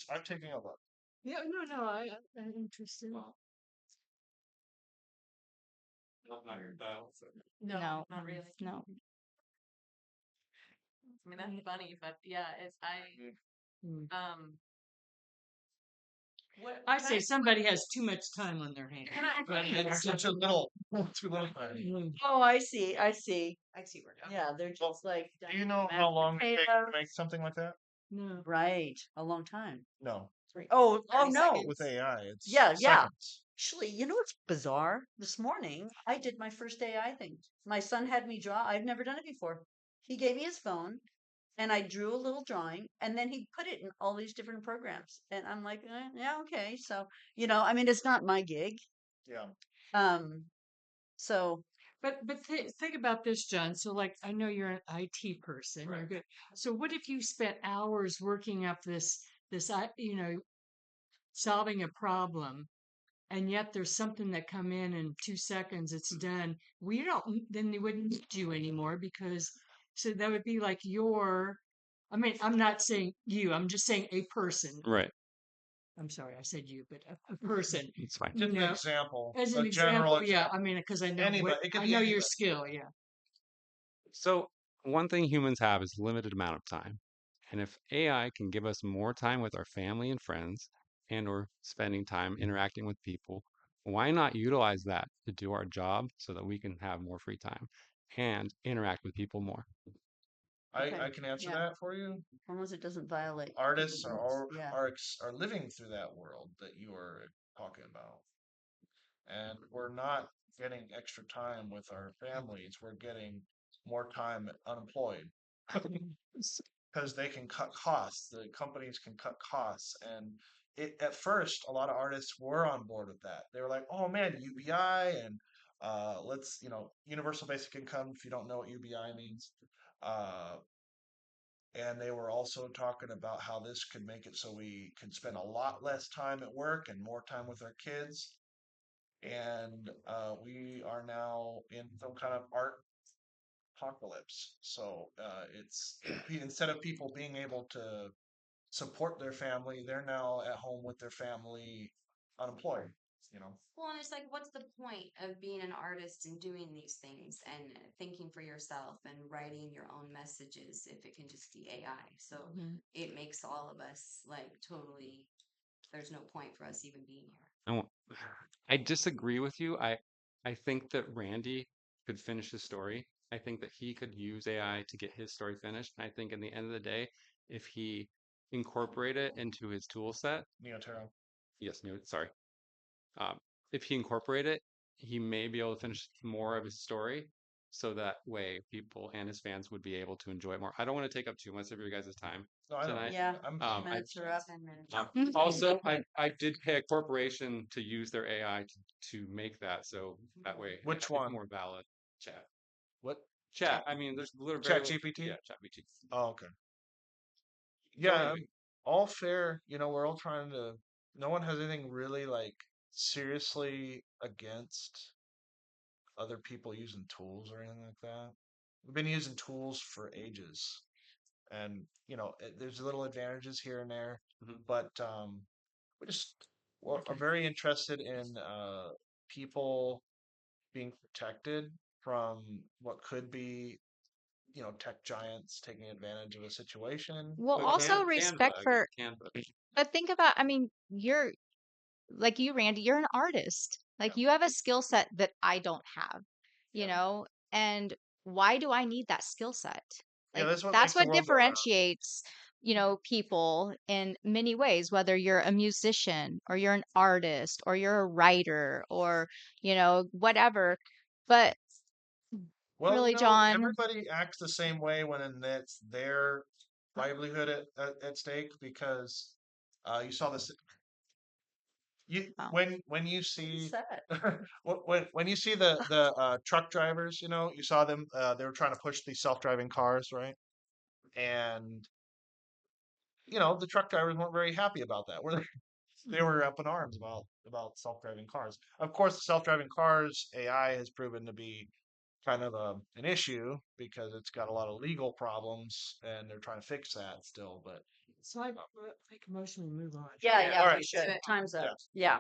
I'm taking a look. Yeah. No. I'm interested. not your style. So. No, No. not really. No. I mean, that's funny, but yeah, it's Mm. what I can say somebody has too much time on their hands. can I But It's it's, too little. Too little time. Mm. Oh, I see. I see. I see where you're going. Yeah, they're Well, just like Do you know how long it takes to make something like that? No. right. A long time. No. Oh, 30 no. seconds. With AI, it's Yeah, yeah. seconds. Actually, you know what's bizarre? This morning, I did my first AI thing. My son had me draw. I've never done it before. He gave me his phone, and I drew a little drawing, and then he put it in all these different programs. And I'm like, yeah, okay. So, I mean, it's not my gig. Yeah. So, But think about this, John. So like I know you're an IT person. You're Right. good. So what if you spent hours working up solving a problem, and yet there's something that come in 2 seconds, it's done. We don't then they wouldn't need you anymore because so that would be like I mean, I'm not saying you, I'm just saying a person. Right. I'm sorry, I said you, but a person. It's fine. Just an No. example. As a an general example, yeah. example. I mean, because I know Anybody. It could I be know your anybody. skill, yeah. So one thing humans have is limited amount of time. And if AI can give us more time with our family and friends and or spending time interacting with people, why not utilize that to do our job so that we can have more free time? and interact with people more. Okay. I can answer Yeah. that for you. As long as it doesn't violate Artists people's are rights. Yeah. are living through that world that you are talking about, and we're not getting extra time with our families. We're getting more time unemployed because they can cut costs. The companies can cut costs, and at first a lot of artists were on board with that. They were like, "Oh man, UBI and let's universal basic income." If you don't know what UBI means, uh, and they were also talking about how this could make it so we could spend a lot less time at work and more time with our kids. And we are now in some kind of art apocalypse. So it's instead of people being able to support their family, they're now at home with their family, unemployed. You know. Well, and it's like, what's the point of being an artist and doing these things and thinking for yourself and writing your own messages if it can just be AI? So it makes all of us like totally, there's no point for us even being here. I won't- I disagree with you. I think that Randy could finish his story. I think that he could use AI to get his story finished. And I think in the end of the day, if he incorporate it into his tool set, Neotero. yes, no, sorry. Um, if he incorporate it, he may be able to finish more of his story, so that way people and his fans would be able to enjoy it more. I don't want to take up too much of your guys' time No, I know. tonight. Yeah. I'm I Minutes are up. 10 minutes. also I did pay a corporation to use their AI to make that, so that way Which it's one? more valid. Chat. What? Chat. I mean, there's literally Chat GPT? Yeah, Chat GPT. Oh, okay. So Yeah, anyway, all fair. We're all trying to. No one has anything really like seriously against other people using tools or anything like that. We've been using tools for ages, and there's little advantages here and there, Mhm. but we just are very interested in people being protected from what could be tech giants taking advantage of a situation. Well, But also Canva, respect for, Canva. but think about, I mean, you're like you, Randy, you're an artist. Like you have a skill set that I don't have, you Yeah. know? And why do I need that skill set? Yeah, Like that's what that's makes the what world go round. differentiates, people in many ways, whether you're a musician or you're an artist or you're a writer or, whatever. But Well, really, John, everybody acts the same way when it's their livelihood at stake because you saw this. oh, When you see Sad. when you see the truck drivers, you saw them. They were trying to push these self-driving cars, right? And the truck drivers weren't very happy about that. They were up in arms about self-driving cars. Of course, the self-driving cars AI has proven to be kind of an issue because it's got a lot of legal problems, and they're trying to fix that still. But So I make a motion we move on. Yeah, Yeah, yeah, all we right. should. Do it. Time's up. Yeah.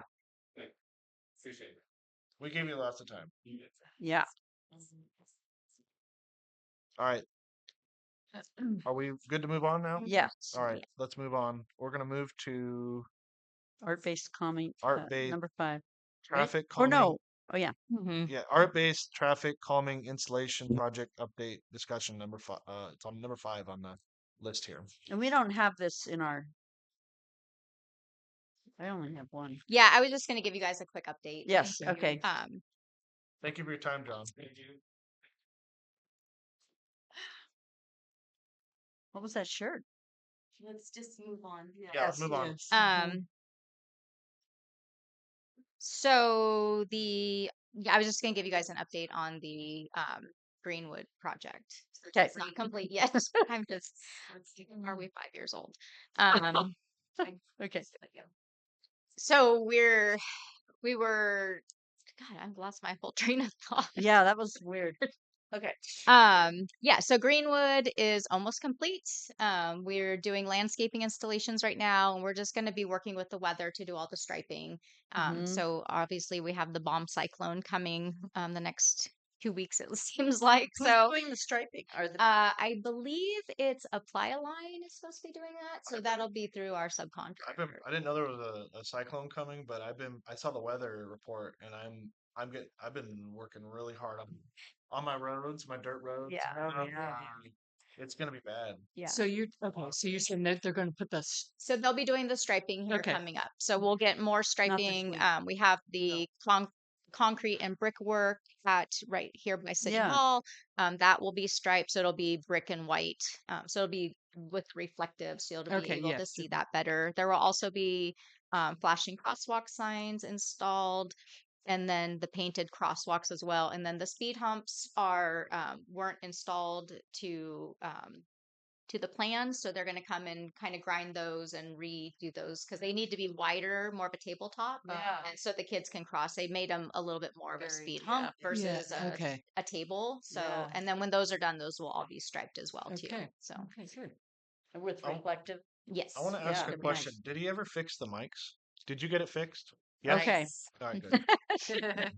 Yeah. Appreciate it. we gave you lots of time. Yeah. All right, are we good to move on now? Yes. All right, let's move on. We're gonna move to Art-based calming, art-based number 5. Right? traffic Or calming. no. Oh, yeah. Yeah, art-based traffic calming installation project update discussion number 5. It's on number 5 on the list here. And we don't have this in our. I only have one. yeah, I was just going to give you guys a quick update. Yes. Okay. Thank you for your time, John. What was that shirt? Let's just move on. Yeah, let's move on. So I was just going to give you guys an update on the Greenwood project. Okay. It's not complete yet. I'm just, are we 5 years old? Okay. So we were, God, I've lost my whole train of thought. Yeah, that was weird. Okay. Yeah, so Greenwood is almost complete. We're doing landscaping installations right now, and we're just going to be working with the weather to do all the striping. Mhm. So obviously we have the bomb cyclone coming the next 2 weeks, it seems like. Who's So doing the striping? Are the I believe it's Apply-A-Line is supposed to be doing that. So that'll be through our subcontractor. I didn't know there was a cyclone coming, but I saw the weather report, and I've been working really hard on on my roads, my dirt roads. Yeah. and Oh, stuff, yeah. It's gonna be bad. Yeah. So you're okay. So you're saying that they're going to put this. So they'll be doing the striping here Okay. coming up. So we'll get more Not this striping. week. We have the concrete and brickwork at right here by City Yeah. Hall. That will be striped, so it'll be brick and white. So it'll be with reflective, so you'll be Okay. able Yeah. to see that better. There will also be flashing crosswalk signs installed, and then the painted crosswalks as well. And then the speed humps are weren't installed to the plan, so they're going to come and kind of grind those and redo those because they need to be wider, more of a tabletop, Yeah. and so the kids can cross. They made them a little bit more of a Very, speed yeah. hump Yeah. versus Okay. a table. So, Yeah. and then when those are done, those will all be striped as well too. Okay. So, Okay. Good. With Oh. reflective. yes. I want to ask Yeah. a Nice. question. Did he ever fix the mics? Did you get it fixed? Yes. Okay. Nice. All right, good.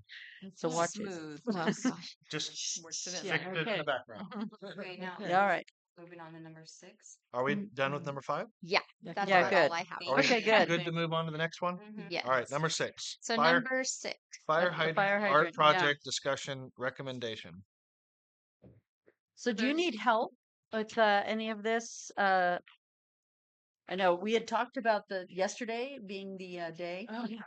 So watch it. Smooth. Oh gosh. Just Works it in Yeah. fix there. it in Okay. the background. Okay, now Okay. Yeah. All right. moving on to number 6. Are we Mm, done with number 5? Yeah, Yeah. that's Yeah, about good. all I have. Are we Okay, good. good to move on to the next one? Mm-hmm. Yes. All right, number 6. So Fire number 6. fire The hydrant fire art hydrant. Yeah. project discussion recommendation. So do you There's need help with any of this? I know we had talked about the yesterday being the day. Oh yeah.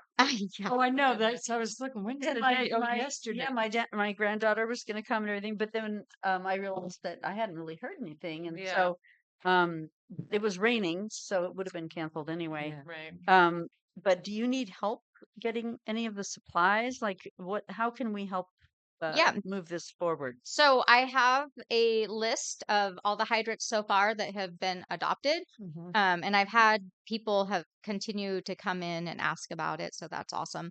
Yeah. Oh, I know. That's. I was looking. When's the And day? Oh, yesterday. yeah, my granddaughter was going to come and everything, but then I realized that I hadn't really heard anything, and Yeah. so it was raining, so it would have been canceled anyway. Yeah. right. But do you need help getting any of the supplies? Like, how can we help Yeah. move this forward? So I have a list of all the hydrants so far that have been adopted. Mhm. And I've had people have continued to come in and ask about it, so that's awesome.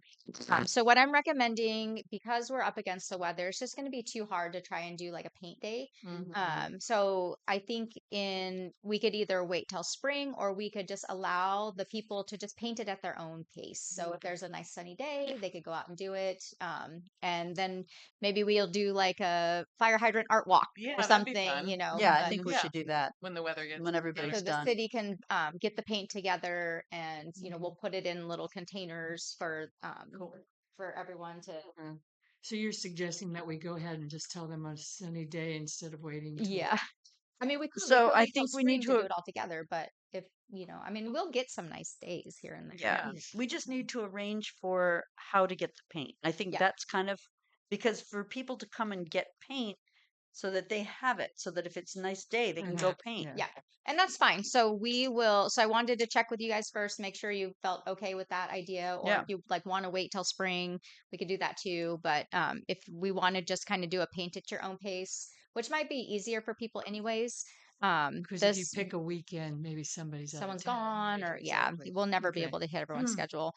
So what I'm recommending, because we're up against the weather, it's just going to be too hard to try and do like a paint day. Mhm. So I think we could either wait till spring, or we could just allow the people to just paint it at their own pace. So if there's a nice sunny day, they could go out and do it. And then maybe we'll do like a fire hydrant art walk Yeah, or that'd be something, fun. you know. Yeah, I but- think we Yeah. should do that When the weather gets when so everybody's the done. city can get the paint together, and we'll put it in little containers for everyone to. So you're suggesting that we go ahead and just tell them on a sunny day instead of waiting. Till Yeah. I mean, we could So I wait till think we need spring to do it all together, but if I mean, we'll get some nice days here and there. Yeah, we just need to arrange for how to get the paint. I think Yeah. that's kind of because for people to come and get paint so that they have it, so that if it's a nice day, they can go paint. Yeah. Yeah. And that's fine. So I wanted to check with you guys first, make sure you felt okay with that idea, or Yeah. if you like want to wait till spring, we could do that too. But if we want to just kind of do a paint at your own pace, which might be easier for people anyways. Because if you pick a weekend, maybe somebody's out of someone's town. gone, or yeah, Exactly. we'll never be Okay. able to hit everyone's Mm. schedule.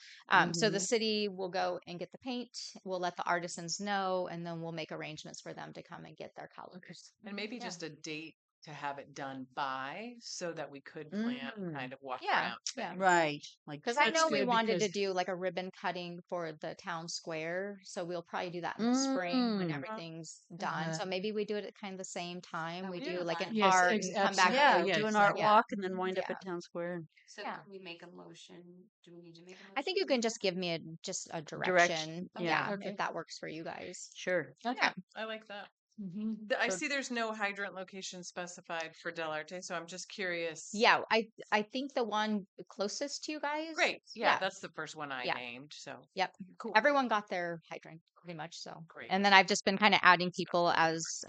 So the Mhm. city will go and get the paint. We'll let the artisans know, and then we'll make arrangements for them to come and get their colors. And maybe Yeah. just a date to have it done by, so that we could plan kind of walk Yeah, around yeah. things. Right. Like Because I That's know we good wanted to because- do like a ribbon cutting for the town square, so we'll probably do that in the spring when Mm. everything's done. Uh-huh. So maybe we do it at kind of the same time. That We would do be like fun. an Yes, art and come back. absolutely. yeah, yeah, do an art exactly. walk and then wind up Yeah. at town square. So Yeah. can we make a motion? Do we need to make a motion? I think you can just give me just a Direction, direction. yeah. Yeah, Okay. if that works for you guys. Sure. Yeah, I like that. Mhm. I So- see there's no hydrant location specified for Del Arte, so I'm just curious. Yeah, I think the one closest to you guys. Great. Yeah, that's the first one I Yeah. named. So Yep. cool. Everyone got their hydrant pretty much. So Great. and then I've just been kind of adding people as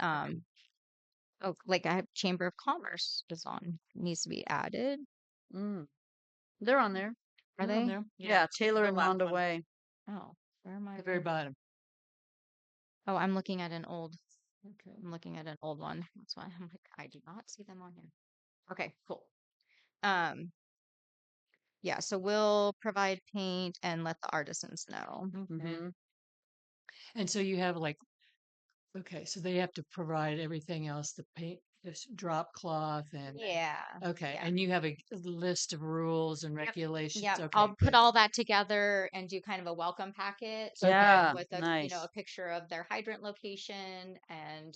like I have Chamber of Commerce is on, needs to be added. They're on there. Are They're on they? there. Yeah, Taylor the and last Wanda one. Way. Oh, where am I? At the very bottom. Oh, I'm looking at an old. Okay. I'm looking at an old one. That's why I'm like, I do not see them on here. Okay, cool. Yeah, so we'll provide paint and let the artisans know. Hmm. And so you have like, okay, so they have to provide everything else, the paint, Just drop cloth and Yeah. okay, Yeah. and you have a list of rules and regulations. Yep. Okay, I'll good. put all that together and do kind of a welcome packet Yeah, with a nice. a picture of their hydrant location and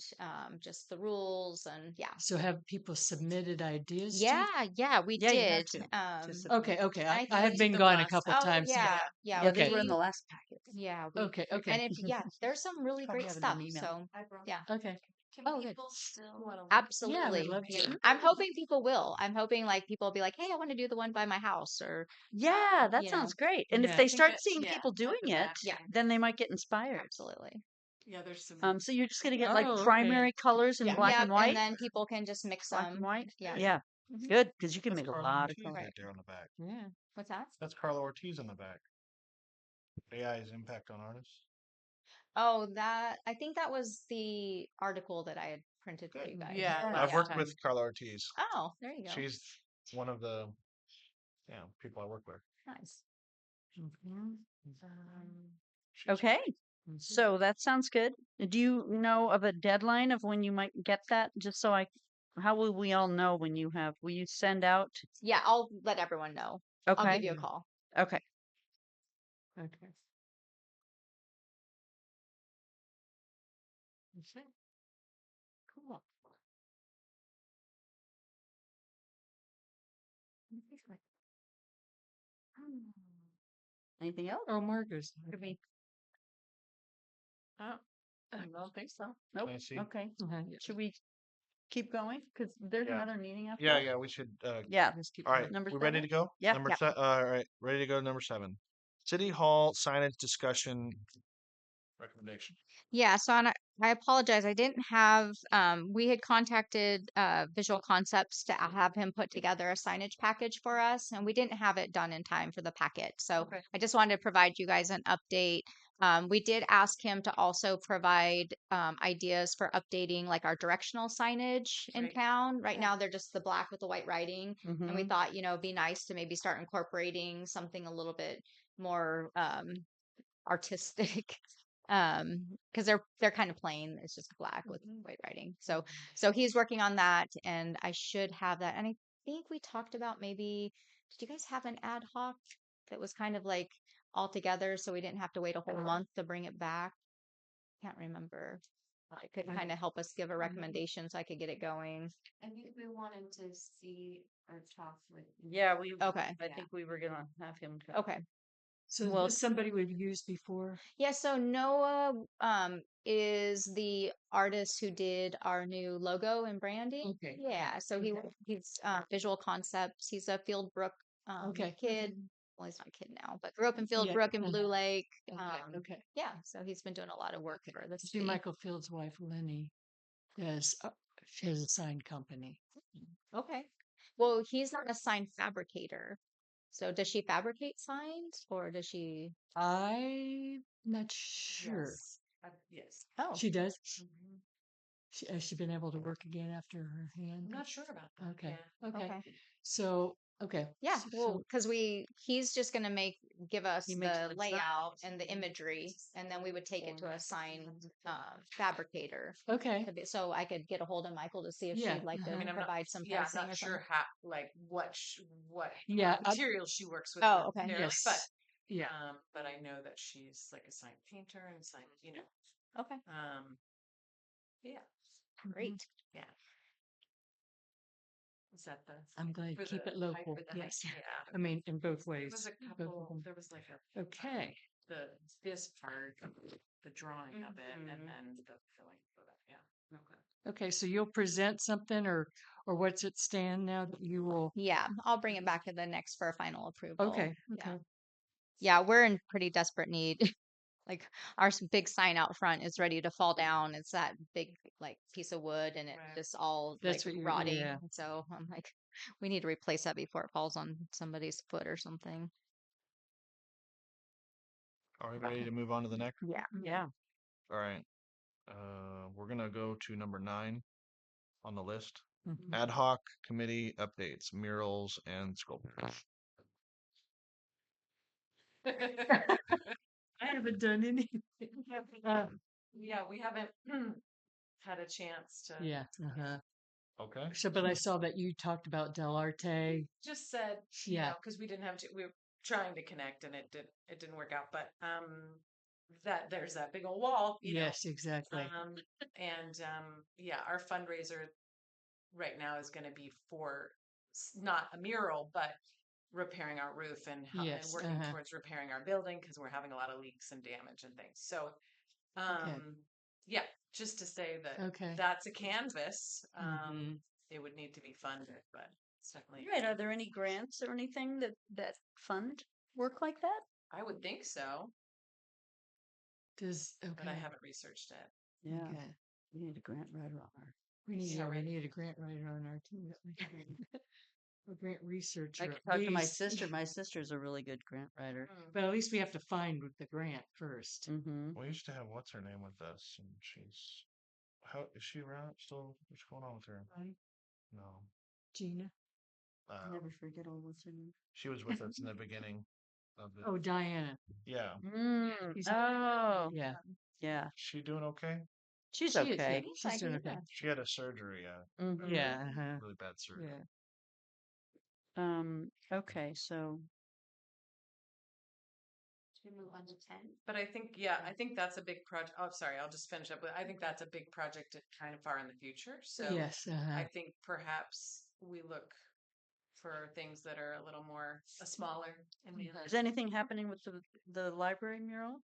just the rules and yeah. So have people submitted ideas to Yeah, yeah, we Yeah, you have did. to submit. Okay, okay. and I I think have did been the gone a last couple oh times. yeah, Yeah. yeah, Yeah, those Okay. were in the last packet. yeah, Okay, and okay. if yeah, there's some really Probably great have it in an stuff. email. So yeah, Okay. Can Oh, good. people still Wanna look? Yeah, we'd absolutely. love to. I'm hoping people will. I'm hoping like people will be like, hey, I want to do the one by my house or Yeah, that you know, sounds great. And if Yeah. they I think start that- seeing yeah, people doing after that, it, yeah, then they might get inspired. absolutely. Yeah, there's some. So you're just gonna get like Oh, okay. primary colors in Yeah, black yep, and white, and then people can just mix black and them. white. Yeah. Yeah, Mhm. good because you can That's make a Carlo lot of Ortiz colors. right there on the back. Yeah. What's that? That's Carlo Ortiz on the back. AI's impact on artists. Oh, that I think that was the article that I had printed for you guys. Yeah, I've last worked time. with Carlo Ortiz. Oh, there you go. She's one of the people I work with. Nice. Mhm. She's Okay, Mhm. so that sounds good. Do you know of a deadline of when you might get that? Just so how will we all know when you have? Will you send out? Yeah, I'll let everyone know. I'll Okay, give you a call. okay. Okay. Okay. Cool. Anything else? Oh, Marcus. Could be. Oh, I don't think so. Nope. I see. Okay. Yeah. Should we keep going? Because there's Yeah. another meeting after. Yeah, that. yeah, we should. Yeah. Just keep All going. right, Number we ready 7? to go? Yeah. Number Yeah. all right, ready to go. Number 7, City Hall signage discussion recommendation. Yeah, so I apologize. I didn't have we had contacted Visual Concepts to have him put together a signage package for us and we didn't have it done in time for the packet. So Okay. I just wanted to provide you guys an update. We did ask him to also provide ideas for updating like our directional signage in Right. town. Right Yeah. now they're just the black with the white writing. And we Mhm. thought, it'd be nice to maybe start incorporating something a little bit more artistic because they're kind of plain. It's just black with white writing. So he's working on that and I should have that. And I think we talked about maybe did you guys have an ad hoc that was kind of like all together so we didn't have to wait a whole month to bring it back? Can't remember. It could kind of help us give a recommendation so I could get it going. I think we wanted to see or talk with. Yeah, we. Okay. I think we were gonna have him. Okay. So Well, this somebody we've used before. Yeah, so Noah is the artist who did our new logo and branding. Okay. Yeah, so he's Visual Concepts. He's a Fieldbrook Okay. kid. Well, he's not a kid now, but grew up in Yeah. Fieldbrook and Blue Lake. Okay. Yeah, so he's been doing a lot of work for the See, city. Michael Field's wife, Lenny, does she has a sign company. Okay. Well, he's not a sign fabricator. So does she fabricate signs or does she? I'm not sure. Yes. Yes. Oh, She does. Mhm. Has she been able to work again after her hand? I'm not sure about that. Okay. Yeah. Okay. okay. So okay. Yeah, So, well, because he's just gonna give us He makes the the layout and the imagery, and then we would take it to a sign fabricator. okay. So I could get a hold of Michael to see if Yeah, she'd like uh-huh. to I mean, I'm not- provide some Yeah, I'm pricing or not sure something. how, like, what Yeah. materials she works with. Oh, okay. necessarily, Yes. Yeah. But I know that she's like a sign painter and sign, Okay, yeah. great. Yeah. Is that the? I'm glad for keep the it high- local. for the high- Yes. Yeah. I mean, in both There ways. was a both of couple, them. there was like Okay. this part, the drawing of it, and Mhm. then the filling for that, yeah. Okay. So you'll present something, or what's it stand now that you will? Yeah, I'll bring it back to the next for a final approval. Okay. Yeah. Okay. Yeah, we're in pretty desperate need. Like our big sign out front is ready to fall down. It's that big like piece of wood and it's Right. just all That's like what you're- rotting. yeah. So I'm like, we need to replace that before it falls on somebody's foot or something. Are we ready to move on to the next? Yeah. Yeah. All right. We're gonna go to number 9 on the list. Mhm. Ad hoc committee updates, murals, and sculptures. I haven't done anything. Yeah, we haven't had a chance to. Yeah. Uh-huh. Okay. So, but I saw that you talked about Del Arte. Just said, Yeah. because we didn't have to. We were trying to connect, and it didn't work out. But that there's that big old wall, Yes, exactly. and yeah, our fundraiser right now is going to be for not a mural, but repairing our roof and Yes. working towards repairing our building because we're having a lot of leaks and damage and things. So, Okay. yeah, just to say that Okay. that's a canvas. Mhm. It would need to be funded, but it's definitely. Right. Are there any grants or anything that fund work like that? I would think so, Does but I okay. haven't researched it. Yeah. Okay. We need a grant writer on our. We need Yeah, we right. need a grant writer on our team. A grant researcher. I at could talk to my least. sister. My sister's a really good grant writer. But at least we have to find the grant first. Mm-hmm. We used to have what's her name with us, and she's how is she around still? What's going on with her? No. Gina. Never forget all what's her name. She was with us in the beginning of it. Oh, Diana. Yeah. He's- Oh, Yeah. yeah. She doing okay? She's She is, yeah. okay. She's doing okay. She had a surgery, Mhm. Yeah. Uh-huh. really bad surgery. Yeah. Okay, so Should we move on to 10? But I think, yeah, I think that's a big project. Oh, sorry, I'll just finish up with. I think that's a big project kind of far in the future. So Yes. I think perhaps we look for things that are a little more smaller in the is anything happening with the library mural?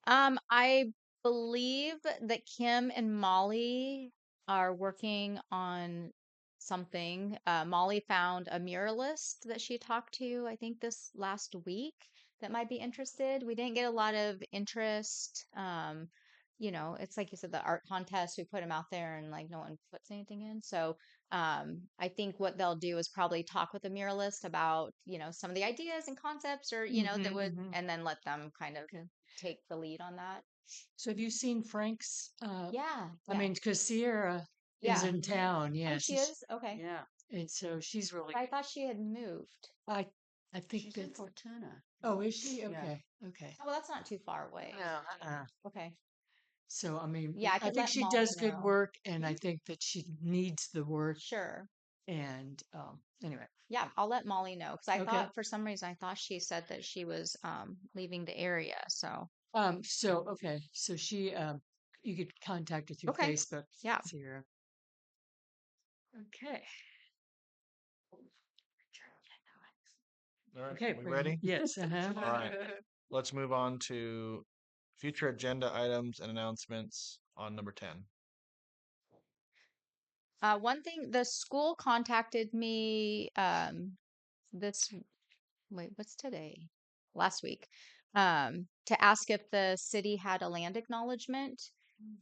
I believe that Kim and Molly are working on something. Molly found a muralist that she talked to, I think, this last week that might be interested. We didn't get a lot of interest. It's like you said, the art contest, we put them out there and like no one puts anything in. So I think what they'll do is probably talk with the muralist about, some of the ideas and concepts or, that would, and then let them kind of Okay. take the lead on that. So have you seen Frank's? Yeah. I mean, because Sierra is Yeah. in town. Yeah. Oh, she is? Okay. Yeah. And so she's really. I thought she had moved. I think She's in that's. Fortuna. Oh, is she? Yeah. Okay. Okay. Oh, well, that's not too far away. Okay. So I mean, Yeah, I I could think let she Molly does good know. work, and I think that she needs the work. Sure. And anyway, Yeah, I'll let Molly know because I Okay. thought for some reason I thought she said that she was leaving the area. So okay, so she you could contact her through Okay. Facebook. Yeah. Sierra. Okay. All right. Okay. We ready? Yes. Uh-huh. All right. Let's move on to future agenda items and announcements on number 10. One thing, the school contacted me this wait, what's today? Last week, to ask if the city had a land acknowledgement.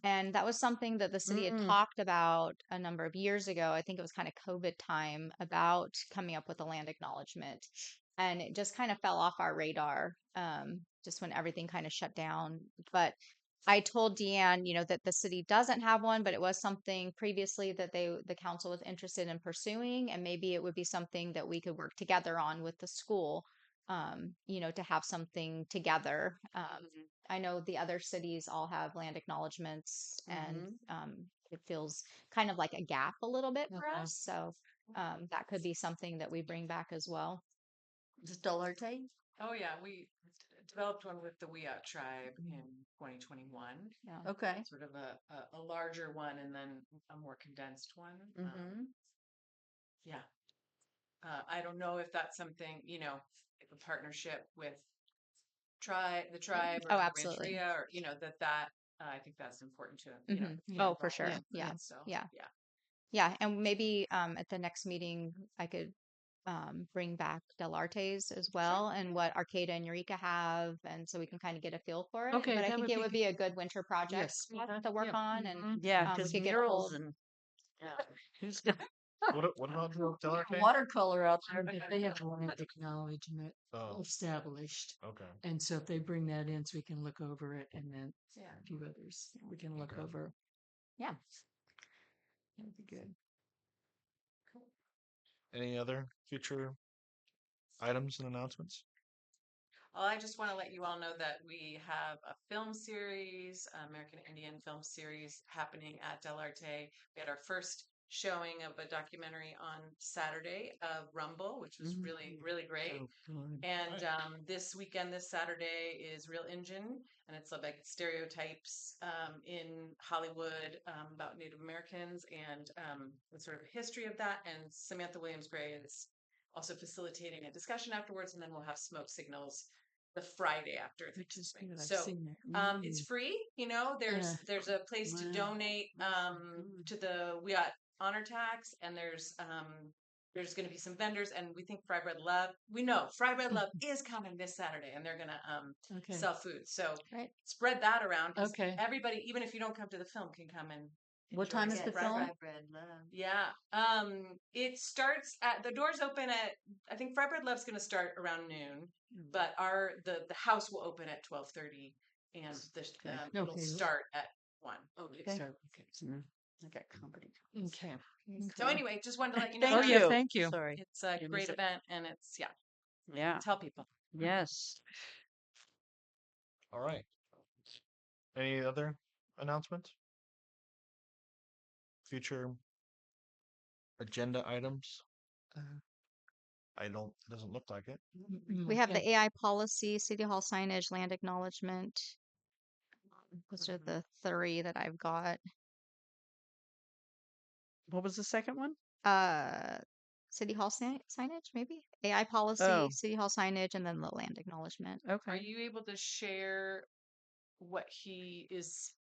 And that was something that the city had talked about a number of years ago. I think it was kind of COVID time about coming up with a land acknowledgement. And it just kind of fell off our radar just when everything kind of shut down. But I told Deanne, that the city doesn't have one, but it was something previously that the council was interested in pursuing, and maybe it would be something that we could work together on with the school, to have something together. I know the other cities all have land acknowledgements, and it feels kind of like a gap a little bit for Okay. us. So that could be something that we bring back as well. Is it Del Arte? Oh yeah, we developed one with the Wiyot tribe in 2021. Yeah. Okay. Sort of a larger one and then a more condensed one. Yeah. I don't know if that's something, a partnership with the tribe or Oh, the absolutely. Rancheria or, that I think that's important to, Yeah. Oh, for involve sure. them. Yeah. So, Yeah. yeah. Yeah. And maybe at the next meeting, I could bring back Del Arte's as well and what Arcata and Eureka have. And so we can kind of get a feel for it. Okay, But I that think would it be would be a good winter project Yes. for us Uh-huh. to work Yeah. on. And Yeah, we because could get a murals hold. and yeah, who's got What about Del Arte? watercolor out there? They have a land acknowledgement Oh, established. okay. And so if they bring that in, so we can look over it, and then Yeah. a few others we can look Okay. over. Yeah. That'd be good. Any other future items and announcements? Well, I just want to let you all know that we have a film series, American Indian film series happening at Del Arte. We had our first showing of a documentary on Saturday of Rumble, which was really great. And this weekend, this Saturday, is Real Engine, and it's like stereotypes in Hollywood about Native Americans and the sort of history of that. And Samantha Williams Gray is also facilitating a discussion afterwards, and then we'll have smoke signals the Friday after Thanksgiving. So it's free. You know, there's a place to Wow. donate to the we got honor tax, and there's going to be some vendors, and we think Fry Bread Love. We know Fry Bread Love is coming this Saturday, and they're going to Okay. sell food. So Right. spread that around. 'Cause Okay. everybody, even if you don't come to the film, can come and. What enjoy time is some the Fry film? Bread. Bread love. Yeah. It starts at the doors open at I think Fry Bread Love's gonna start around noon, but the house will open at 12:30 and it'll Okay. start at 1. Okay. Okay. Sorry. Okay. I got company. Okay. So anyway, just wanted to let you know Thank Oh, that yeah, you. thank you. Sorry. it's a You great missed it. event, and it's Yeah. tell people. Yes. All right. Any other announcements? Future agenda items? Doesn't look like it. We have the AI policy, city hall signage, land acknowledgement. Those are the 3 that I've got. What was the second one? City hall signage, maybe AI policy, Oh. city hall signage, and then the land acknowledgement. Are Okay. you able to share what he is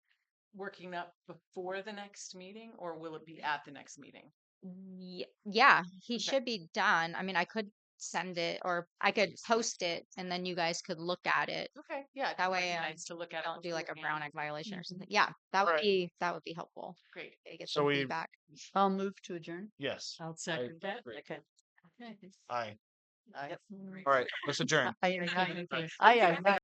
working up before the next meeting, or will it be at the next meeting? Yeah, he Okay. should be done. I mean, I could send it, or I could post it, and then you guys could look at it. Okay, yeah, That way, nice to look at. Don't do like a beforehand. Brown Act violation or something. Yeah, that would Alright. be helpful. Great. To get So some we- feedback. I'll move to adjourn. Yes. I'll second that. agree. Okay. Okay. Aye. Yep. All right. Let's adjourn. Aye. Thank you. Aye.